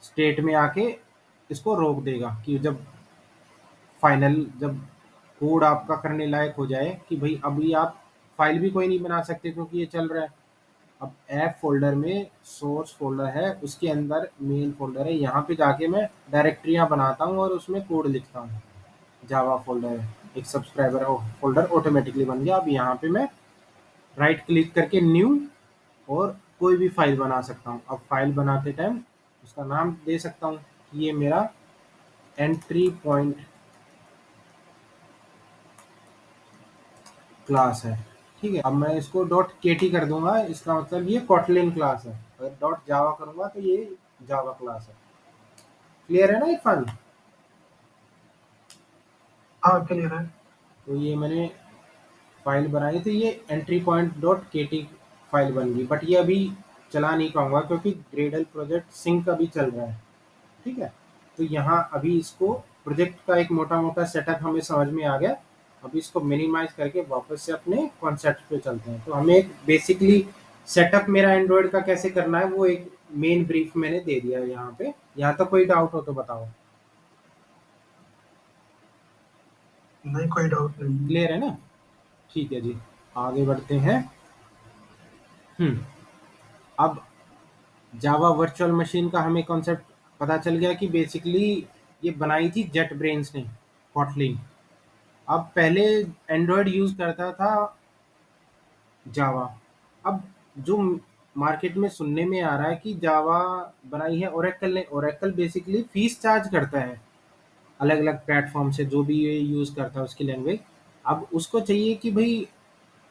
स्टेट में आके इसको रोक देगा कि जब फाइनल, जब कोड आपका करने लायक हो जाए कि भाई अभी आप फाइल भी कोई नहीं बना सकते क्योंकि ये चल रहा है। अब ऐप फ़ोल्डर में सोर्स फ़ोल्डर है, उसके अंदर मेन फ़ोल्डर है, यहाँ पे जाके मैं डायरेक्टरियाँ बनाता हूँ और उसमें कोड लिखता हूँ। जावा फ़ोल्डर है, एक सब्सक्राइबर फ़ोल्डर ऑटोमेटिकली बन गया। अब यहाँ पे मैं राइट क्लिक करके न्यू और कोई भी फ़ाइल बना सकता हूँ। अब फ़ाइल बनाते टाइम उसका नाम दे सकता हूँ कि ये मेरा एंट्री पॉइंट क्लास है। ठीक है, अब मैं इसको डॉट केटी कर दूंगा, इसका मतलब ये कॉटलिन क्लास है। अगर डॉट जावा करूंगा तो ये जावा क्लास है। क्लियर है ना इरफान? हाँ क्लियर है। तो ये मैंने फाइल बनाई थी, ये एंट्री पॉइंट डॉट केटी फाइल बन गई, बट ये अभी चला नहीं पाऊंगा क्योंकि ग्रेडल प्रोजेक्ट सिंक अभी चल रहा है। ठीक है, तो यहाँ अभी इसको प्रोजेक्ट का एक मोटा मोटा सेटअप हमें समझ में आ गया। अभी इसको मिनिमाइज करके वापस से अपने कॉन्सेप्ट पे चलते हैं। तो हमें एक बेसिकली सेटअप मेरा एंड्रॉयड का कैसे करना है वो एक मेन ब्रीफ मैंने दे दिया है यहाँ पे। यहाँ तक कोई डाउट हो तो बताओ। नहीं कोई डाउट नहीं। क्लियर है ना? ठीक है जी, आगे बढ़ते हैं। हम्म अब जावा वर्चुअल मशीन का हमें कॉन्सेप्ट पता चल गया कि बेसिकली ये बनाई थी जेट ब्रेन्स ने, कॉटलिन। अब पहले एंड्रॉयड यूज़ करता था जावा। अब जो मार्केट में सुनने में आ रहा है कि जावा बनाई है ओरेकल ने। ओरेकल बेसिकली फीस चार्ज करता है अलग अलग प्लेटफॉर्म से, जो भी ये यूज़ करता है उसकी लैंग्वेज। अब उसको चाहिए कि भाई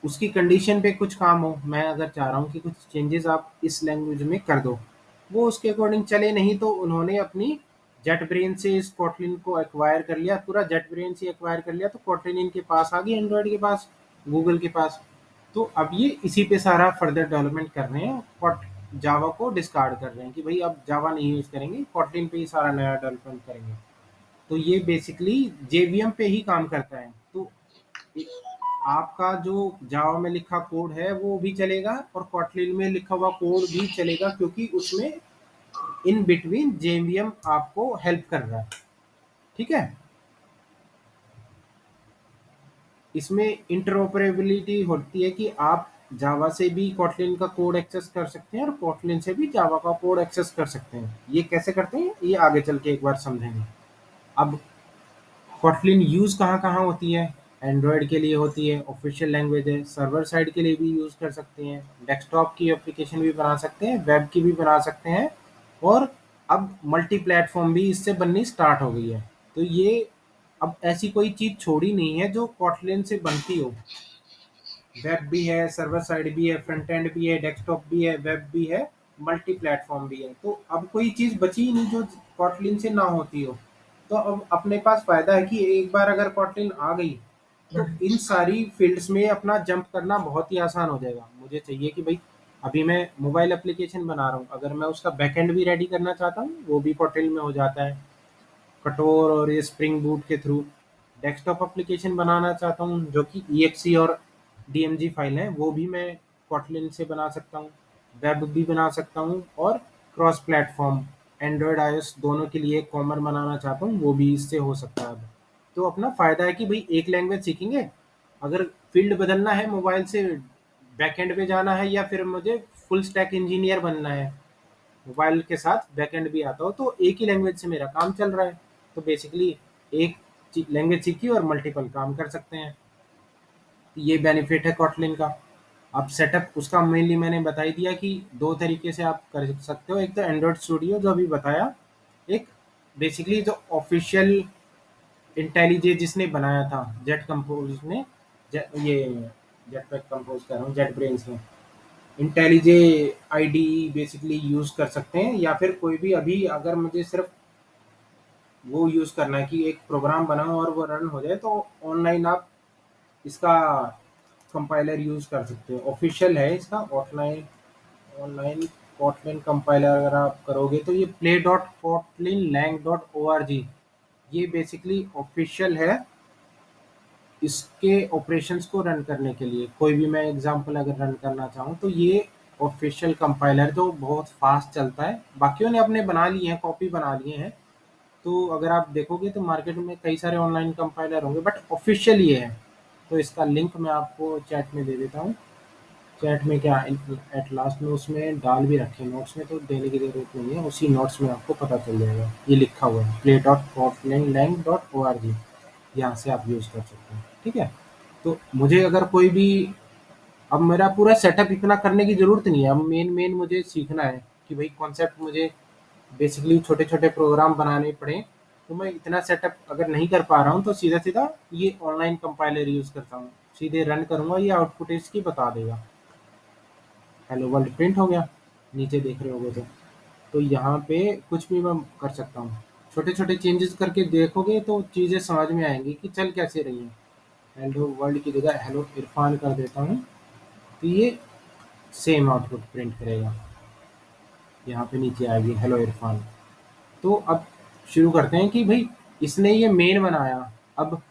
उसकी कंडीशन पे कुछ काम हो। मैं अगर चाह रहा हूँ कि कुछ चेंजेस आप इस लैंग्वेज में कर दो, वो उसके अकॉर्डिंग चले नहीं, तो उन्होंने अपनी जेट ब्रेन से इस कोटलिन को एक्वायर कर लिया, पूरा जेट ब्रेन से एक्वायर कर लिया। तो कोटलिन इनके पास आ गई, एंड्रॉयड के पास, गूगल के पास। तो अब ये इसी पे सारा फर्दर डेवलपमेंट कर रहे हैं, कॉट जावा को डिस्कार्ड कर रहे हैं कि भाई अब जावा नहीं यूज़ करेंगे, कॉटलिन पे ही सारा नया डेवलपमेंट करेंगे। तो ये बेसिकली जेवीएम पे ही काम करता है। तो ए- आपका जो जावा में लिखा कोड है वो भी चलेगा और कॉटलिन में लिखा हुआ कोड भी चलेगा, क्योंकि उसमें इन बिटवीन जेवीएम आपको हेल्प कर रहा है। ठीक है। इसमें इंटरऑपरेबिलिटी होती है कि आप जावा से भी कॉटलिन का कोड एक्सेस कर सकते हैं और कॉटलिन से भी जावा का कोड एक्सेस कर सकते हैं। ये कैसे करते हैं ये आगे चल के एक बार समझेंगे। अब कॉटलिन यूज़ कहाँ-कहाँ होती है? एंड्रॉयड के लिए होती है, ऑफिशियल लैंग्वेज है, सर्वर साइड के लिए भी यूज़ कर सकते हैं, डेस्कटॉप की एप्लीकेशन भी बना सकते हैं, वेब की भी बना सकते हैं और अब मल्टी प्लेटफ़ॉर्म भी इससे बननी स्टार्ट हो गई है। तो ये अब ऐसी कोई चीज़ छोड़ी नहीं है जो कॉटलिन से बनती हो। वेब भी है, सर्वर साइड भी है, फ्रंट एंड भी है, डेस्कटॉप भी है, वेब भी है, मल्टी प्लेटफ़ॉर्म भी है। तो अब कोई चीज़ बची ही नहीं जो कॉटलिन से ना होती हो। तो अब अपने पास फ़ायदा है कि एक बार अगर कॉटलिन आ गई, तो इन सारी फ़ील्ड्स में अपना जंप करना बहुत ही आसान हो जाएगा। मुझे चाहिए कि भई अभी मैं मोबाइल एप्लीकेशन बना रहा हूँ, अगर मैं उसका बैकएंड भी रेडी करना चाहता हूँ, वो भी कॉटलिन में हो जाता है। कटोर और ये स्प्रिंग बूट के थ्रू डेस्कटॉप एप्लीकेशन बनाना चाहता हूँ जो कि EXE और DMG फाइल है, वो भी मैं कॉटलिन से बना सकता हूँ। वेब भी बना सकता हूँ और क्रॉस प्लेटफॉर्म एंड्रॉयड iOS दोनों के लिए कॉमन बनाना चाहता हूँ, वो भी इससे हो सकता है अब। तो अपना फ़ायदा है कि भाई एक लैंग्वेज सीखेंगे, अगर फील्ड बदलना है मोबाइल से बैकएंड पे जाना है या फिर मुझे फुल स्टैक इंजीनियर बनना है, मोबाइल के साथ बैकएंड भी आता हो, तो एक ही लैंग्वेज से मेरा काम चल रहा है। तो बेसिकली एक लैंग्वेज सीखी और मल्टीपल काम कर सकते हैं। ये बेनिफिट है कॉटलिन का। अब सेटअप उसका मेनली मैंने बता ही दिया कि दो तरीके से आप कर सकते हो, एक तो एंड्रॉयड स्टूडियो जो अभी बताया, एक बेसिकली जो ऑफिशियल इंटेलिजे जिसने बनाया था जेट कंपोज ने, ये जेट पैक कंपोज कर रहा हूँ, जेट ब्रेन्स ने, इंटेलिजे आईडी बेसिकली यूज़ कर सकते हैं, या फिर कोई भी अभी अगर मुझे सिर्फ वो यूज़ करना है कि एक प्रोग्राम बनाओ और वो रन हो जाए, तो ऑनलाइन आप इसका कंपाइलर यूज़ कर सकते हो। ऑफिशियल है इसका ऑफलाइन ऑनलाइन कॉटलिन कंपाइलर अगर आप करोगे तो ये play.kotlinlang.org, ये बेसिकली ऑफिशियल है इसके ऑपरेशंस को रन करने के लिए। कोई भी मैं एग्जांपल अगर रन करना चाहूँ तो ये ऑफिशियल कंपाइलर जो बहुत फास्ट चलता है। बाकियों ने अपने बना लिए हैं, कॉपी बना लिए हैं। तो अगर आप देखोगे तो मार्केट में कई सारे ऑनलाइन कंपाइलर होंगे, बट ऑफिशियल ये है। तो इसका लिंक मैं आपको चैट में दे देता हूँ। चैट में क्या एट लास्ट में उसमें डाल भी रखे, नोट्स में तो देने की ज़रूरत नहीं है, उसी नोट्स में आपको पता चल जाएगा। ये लिखा हुआ है play.kotlinlang.org, यहाँ से आप यूज़ कर सकते हैं। ठीक है। तो मुझे अगर कोई भी, अब मेरा पूरा सेटअप इतना करने की ज़रूरत नहीं है, अब मेन मेन मुझे सीखना है कि भाई कॉन्सेप्ट मुझे बेसिकली छोटे छोटे प्रोग्राम बनाने पड़े। तो मैं इतना सेटअप अगर नहीं कर पा रहा हूँ तो सीधा सीधा ये ऑनलाइन कंपाइलर यूज़ करता हूँ, सीधे रन करूँगा, ये आउटपुट इसकी बता देगा। हेलो वर्ल्ड प्रिंट हो गया, नीचे देख रहे होगे तो यहाँ पे कुछ भी मैं कर सकता हूँ। छोटे छोटे चेंजेस करके देखोगे तो चीज़ें समझ में आएंगी कि चल कैसे रही हैं। हेलो वर्ल्ड की जगह हेलो इरफान कर देता हूँ, तो ये सेम आउटपुट प्रिंट करेगा। यहाँ पे नीचे आएगी हेलो इरफान। तो अब शुरू करते हैं कि भाई इसने ये मेन बनाया। अब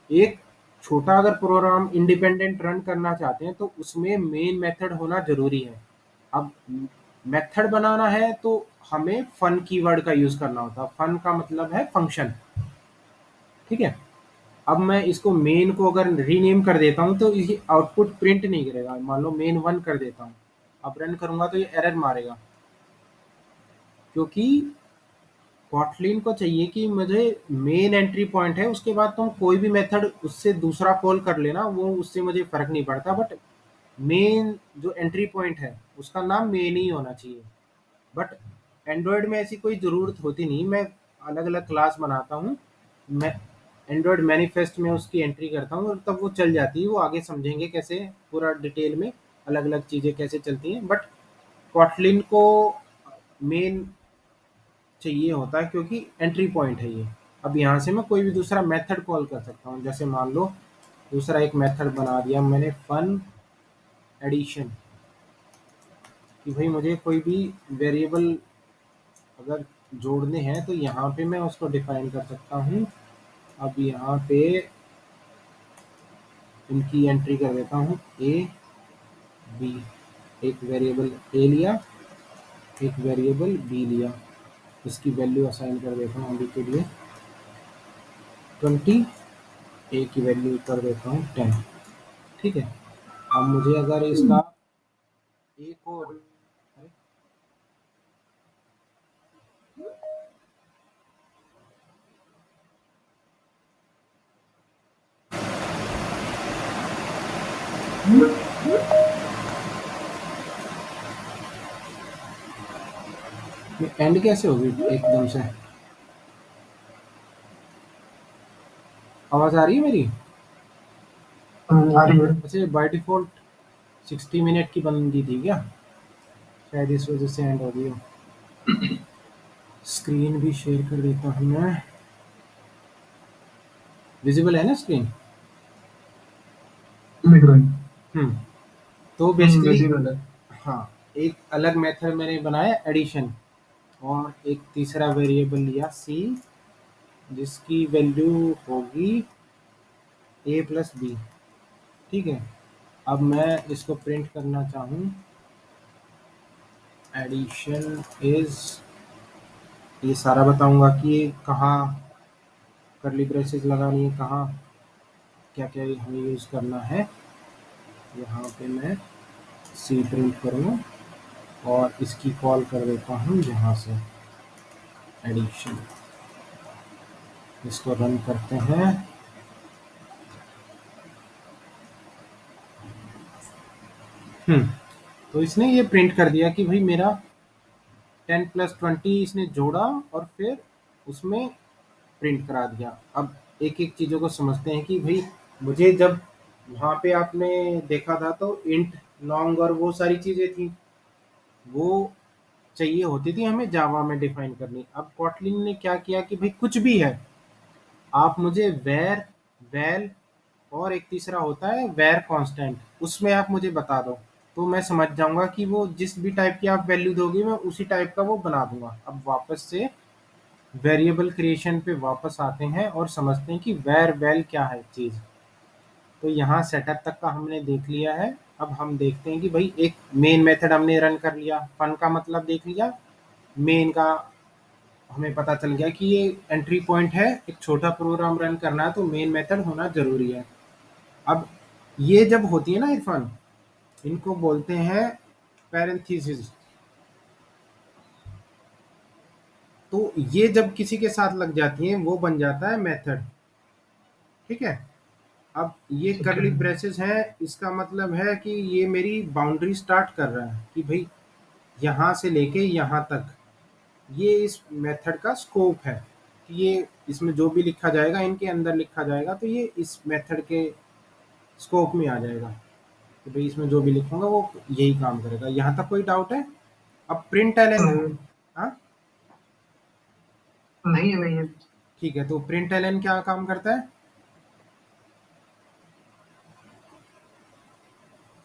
एक छोटा अगर प्रोग्राम इंडिपेंडेंट रन करना चाहते हैं तो उसमें मेन मेथड होना ज़रूरी है। अब मेथड बनाना है तो हमें फन कीवर्ड का यूज़ करना होता है। फन का मतलब है फंक्शन। ठीक है। अब मैं इसको मेन को अगर रीनेम कर देता हूँ तो ये आउटपुट प्रिंट नहीं करेगा। मान लो मेन वन कर देता हूँ, अब रन करूँगा तो ये एरर मारेगा, क्योंकि कॉटलिन को चाहिए कि मुझे मेन एंट्री पॉइंट है, उसके बाद तुम कोई भी मेथड उससे दूसरा कॉल कर लेना, वो उससे मुझे फ़र्क नहीं पड़ता, बट मेन जो एंट्री पॉइंट है उसका नाम मेन ही होना चाहिए। बट एंड्रॉयड में ऐसी कोई ज़रूरत होती नहीं। मैं अलग अलग क्लास बनाता हूँ, मैं एंड्रॉयड मैनिफेस्ट में उसकी एंट्री करता हूँ और तब वो चल जाती है। वो आगे समझेंगे कैसे पूरा डिटेल में अलग अलग चीज़ें कैसे चलती हैं। बट कॉटलिन को मेन चाहिए होता है क्योंकि एंट्री पॉइंट है ये। अब यहाँ से मैं कोई भी दूसरा मेथड कॉल कर सकता हूँ, जैसे मान लो दूसरा एक मेथड बना दिया मैंने फन एडिशन, कि भाई मुझे कोई भी वेरिएबल अगर जोड़ने हैं तो यहाँ पे मैं उसको डिफाइन कर सकता हूँ। अब यहाँ पे इनकी एंट्री कर देता हूँ ए बी, एक वेरिएबल ए लिया, एक वेरिएबल बी लिया, इसकी वैल्यू असाइन कर देता हूँ अभी के लिए 20, ए की वैल्यू कर देता हूँ 10। ठीक है, अब मुझे अगर इसका एक और, अरे ये एंड कैसे होगी एकदम से? आवाज आ रही है मेरी? आ रही है। अच्छा, बाय डिफॉल्ट 60 मिनट की बंदी थी क्या? शायद इस वजह से एंड हो गई हो। स्क्रीन भी शेयर कर देता हूँ मैं। विजिबल है ना स्क्रीन? दिख रहा है। हम्म। तो बेसिकली, विजिबल है। हाँ, एक अलग मेथड मैंने बनाया एडिशन, और एक तीसरा वेरिएबल लिया सी, जिसकी वैल्यू होगी ए प्लस बी। ठीक है, अब मैं इसको प्रिंट करना चाहूँ, एडिशन इज, ये सारा बताऊंगा कि ये कहाँ करली ब्रेसेस लगानी है, कहाँ क्या क्या हमें यूज़ करना है। यहाँ पे मैं सी प्रिंट करूँगा और इसकी कॉल कर देता हूँ यहाँ से एडिशन। इसको रन करते हैं। तो इसने ये प्रिंट कर दिया कि भाई मेरा 10 + 20 इसने जोड़ा और फिर उसमें प्रिंट करा दिया। अब एक एक चीज़ों को समझते हैं कि भाई मुझे जब वहाँ पे आपने देखा था तो इंट लॉन्ग और वो सारी चीज़ें थी, वो चाहिए होती थी हमें जावा में डिफाइन करनी। अब कॉटलिन ने क्या किया कि भाई कुछ भी है, आप मुझे वेर, वैल, और एक तीसरा होता है वेर कांस्टेंट, उसमें आप मुझे बता दो, तो मैं समझ जाऊंगा कि वो जिस भी टाइप की आप वैल्यू दोगे मैं उसी टाइप का वो बना दूंगा। अब वापस से वेरिएबल क्रिएशन पे वापस आते हैं और समझते हैं कि वेर वैल क्या है चीज़। तो यहाँ सेटअप तक का हमने देख लिया है। अब हम देखते हैं कि भाई एक मेन मेथड हमने रन कर लिया, फन का मतलब देख लिया, मेन का हमें पता चल गया कि ये एंट्री पॉइंट है, एक छोटा प्रोग्राम रन करना है तो मेन मेथड होना जरूरी है। अब ये जब होती है ना इरफान, इनको बोलते हैं पैरेंथेसिस। तो ये जब किसी के साथ लग जाती हैं वो बन जाता है मेथड। ठीक है, अब ये ठीक है। करली ब्रेसेस है, इसका मतलब है कि ये मेरी बाउंड्री स्टार्ट कर रहा है कि भाई यहाँ से लेके यहाँ तक ये इस मेथड का स्कोप है, कि ये इसमें जो भी लिखा जाएगा इनके अंदर लिखा जाएगा तो ये इस मेथड के स्कोप में आ जाएगा, कि भाई इसमें जो भी लिखूंगा वो यही काम करेगा। यहाँ तक कोई डाउट है? अब प्रिंट एलन, नहीं, हाँ नहीं है, नहीं है। ठीक है, तो प्रिंट एलन क्या काम करता है?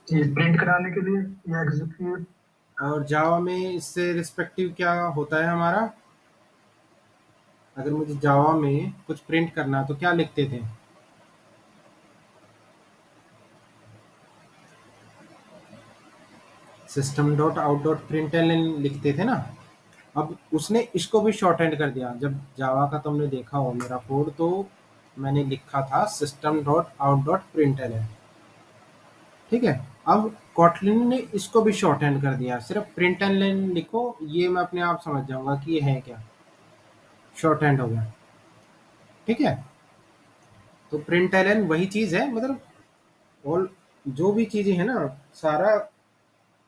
ये प्रिंट कराने के लिए या एग्जीक्यूट। और जावा में इससे रिस्पेक्टिव क्या होता है हमारा? अगर मुझे जावा में कुछ प्रिंट करना तो क्या लिखते थे? System dot out dot print ln लिखते थे ना। अब उसने इसको भी शॉर्ट हैंड कर दिया। जब जावा का तुमने देखा हो मेरा कोड, तो मैंने लिखा था system dot out dot print ln. ठीक है, अब कॉटलिन ने इसको भी शॉर्ट हैंड कर दिया, सिर्फ प्रिंट एलन लिखो, ये मैं अपने आप समझ जाऊंगा कि ये है क्या, शॉर्ट हैंड हो गया। ठीक है, तो प्रिंट एलन वही चीज है, मतलब ऑल जो भी चीजें है ना, सारा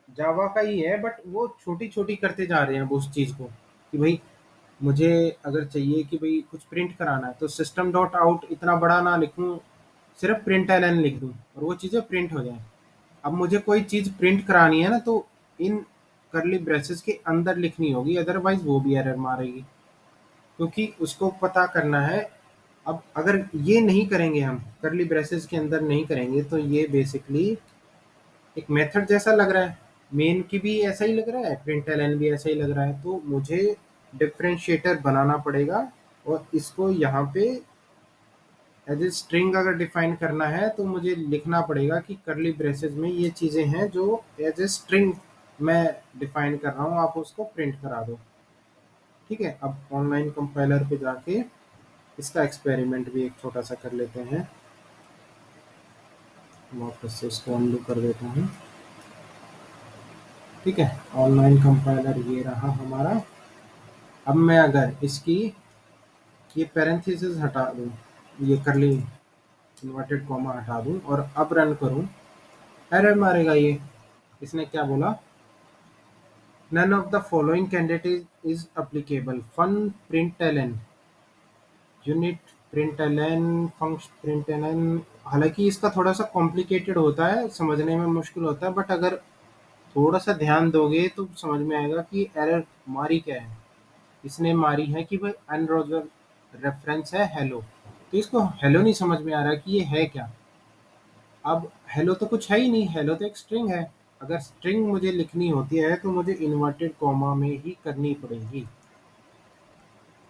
जावा का ही है, बट वो छोटी छोटी करते जा रहे हैं वो उस चीज को, कि भाई मुझे अगर चाहिए कि भाई कुछ प्रिंट कराना है तो सिस्टम डॉट आउट इतना बड़ा ना लिखूं, सिर्फ प्रिंट एलन लिख दूं और वो चीज़ें प्रिंट हो जाए। अब मुझे कोई चीज़ प्रिंट करानी है ना, तो इन करली ब्रेसेस के अंदर लिखनी होगी, अदरवाइज वो भी एरर मारेगी, क्योंकि उसको पता करना है। अब अगर ये नहीं करेंगे, हम करली ब्रेसेस के अंदर नहीं करेंगे, तो ये बेसिकली एक मेथड जैसा लग रहा है, मेन की भी ऐसा ही लग रहा है, प्रिंट एलन भी ऐसा ही लग रहा है, तो मुझे डिफरेंशिएटर बनाना पड़ेगा और इसको यहाँ पे एज ए स्ट्रिंग अगर डिफाइन करना है तो मुझे लिखना पड़ेगा कि करली ब्रेसेस में ये चीज़ें हैं जो एज ए स्ट्रिंग मैं डिफाइन कर रहा हूँ, आप उसको प्रिंट करा दो। ठीक है, अब ऑनलाइन कंपाइलर पे जाके इसका एक्सपेरिमेंट भी एक छोटा सा कर लेते हैं। वापस से इसको अनडू कर देता हूँ। ठीक है, ऑनलाइन कंपाइलर ये रहा हमारा। अब मैं अगर इसकी ये पैरेंथेसिस हटा दूँ, ये करली इन्वर्टेड कॉमा हटा दूँ और अब रन करूँ, एरर मारेगा ये। इसने क्या बोला, none of the following candidate is applicable, fun println unit println function println. हालांकि इसका थोड़ा सा कॉम्प्लिकेटेड होता है, समझने में मुश्किल होता है, बट अगर थोड़ा सा ध्यान दोगे तो समझ में आएगा कि एरर मारी क्या है। इसने मारी है कि भाई अनरोजर रेफरेंस है हेलो, तो इसको हेलो नहीं समझ में आ रहा कि ये है क्या। अब हेलो तो कुछ है ही नहीं, हेलो तो एक स्ट्रिंग है। अगर स्ट्रिंग मुझे लिखनी होती है तो मुझे इन्वर्टेड कॉमा में ही करनी पड़ेगी।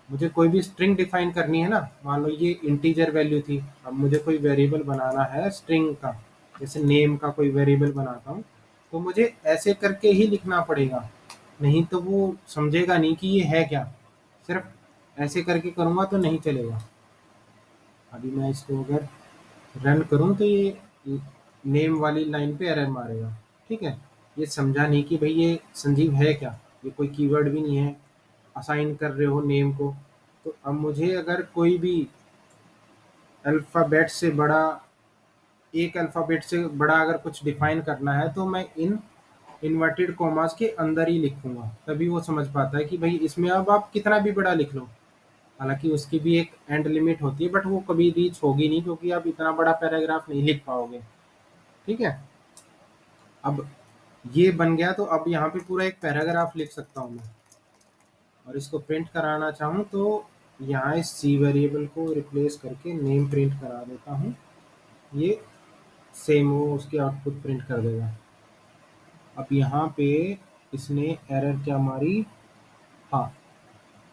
मुझे कोई भी स्ट्रिंग डिफाइन करनी है ना, मान लो ये इंटीजर वैल्यू थी, अब मुझे कोई वेरिएबल बनाना है स्ट्रिंग का, जैसे नेम का कोई वेरिएबल बनाता हूँ, तो मुझे ऐसे करके ही लिखना पड़ेगा, नहीं तो वो समझेगा नहीं कि ये है क्या। सिर्फ ऐसे करके करूँगा तो नहीं चलेगा। अभी मैं इसको अगर रन करूँ तो ये नेम वाली लाइन पे एरर मारेगा। ठीक है, ये समझा नहीं कि भाई ये संजीव है क्या, ये कोई कीवर्ड भी नहीं है, असाइन कर रहे हो नेम को। तो अब मुझे अगर कोई भी अल्फ़ाबेट से बड़ा, एक अल्फ़ाबेट से बड़ा अगर कुछ डिफाइन करना है तो मैं इन इन्वर्टेड कॉमास के अंदर ही लिखूंगा, तभी वो समझ पाता है कि भाई इसमें अब आप कितना भी बड़ा लिख लो। हालांकि उसकी भी एक एंड लिमिट होती है, बट वो कभी रीच होगी नहीं क्योंकि आप इतना बड़ा पैराग्राफ नहीं लिख पाओगे। ठीक है, अब ये बन गया तो अब यहाँ पे पूरा एक पैराग्राफ लिख सकता हूँ मैं, और इसको प्रिंट कराना चाहूँ तो यहाँ इस सी वेरिएबल को रिप्लेस करके नेम प्रिंट करा देता हूँ। ये सेम वो उसकी आउटपुट प्रिंट कर देगा। अब यहाँ पे इसने एरर क्या मारी, हाँ,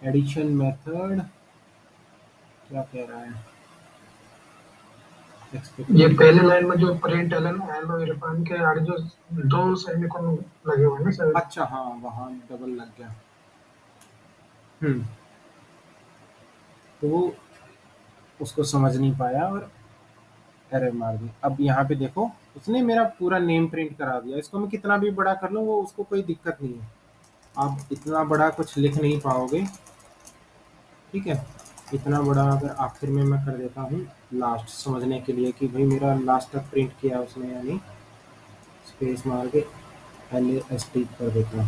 एडिशन मेथड क्या कह रहा है, ये एक्सपेक्टेड। पहले लाइन में जो प्रिंट एलन एंड और इरफान के आगे जो दो सेमीकोलन लगे हुए हैं ना शायद। अच्छा हाँ, वहाँ डबल लग गया। हम्म, तो वो उसको समझ नहीं पाया और एरर मार दी। अब यहाँ पे देखो, उसने मेरा पूरा नेम प्रिंट करा दिया, इसको मैं कितना भी बड़ा कर लूँ वो उसको कोई दिक्कत नहीं है। आप इतना बड़ा कुछ लिख नहीं पाओगे। ठीक है, इतना बड़ा अगर आखिर में मैं कर देता हूँ लास्ट समझने के लिए कि भाई मेरा लास्ट तक प्रिंट किया उसने, यानी स्पेस मार के LAST कर देता हूँ।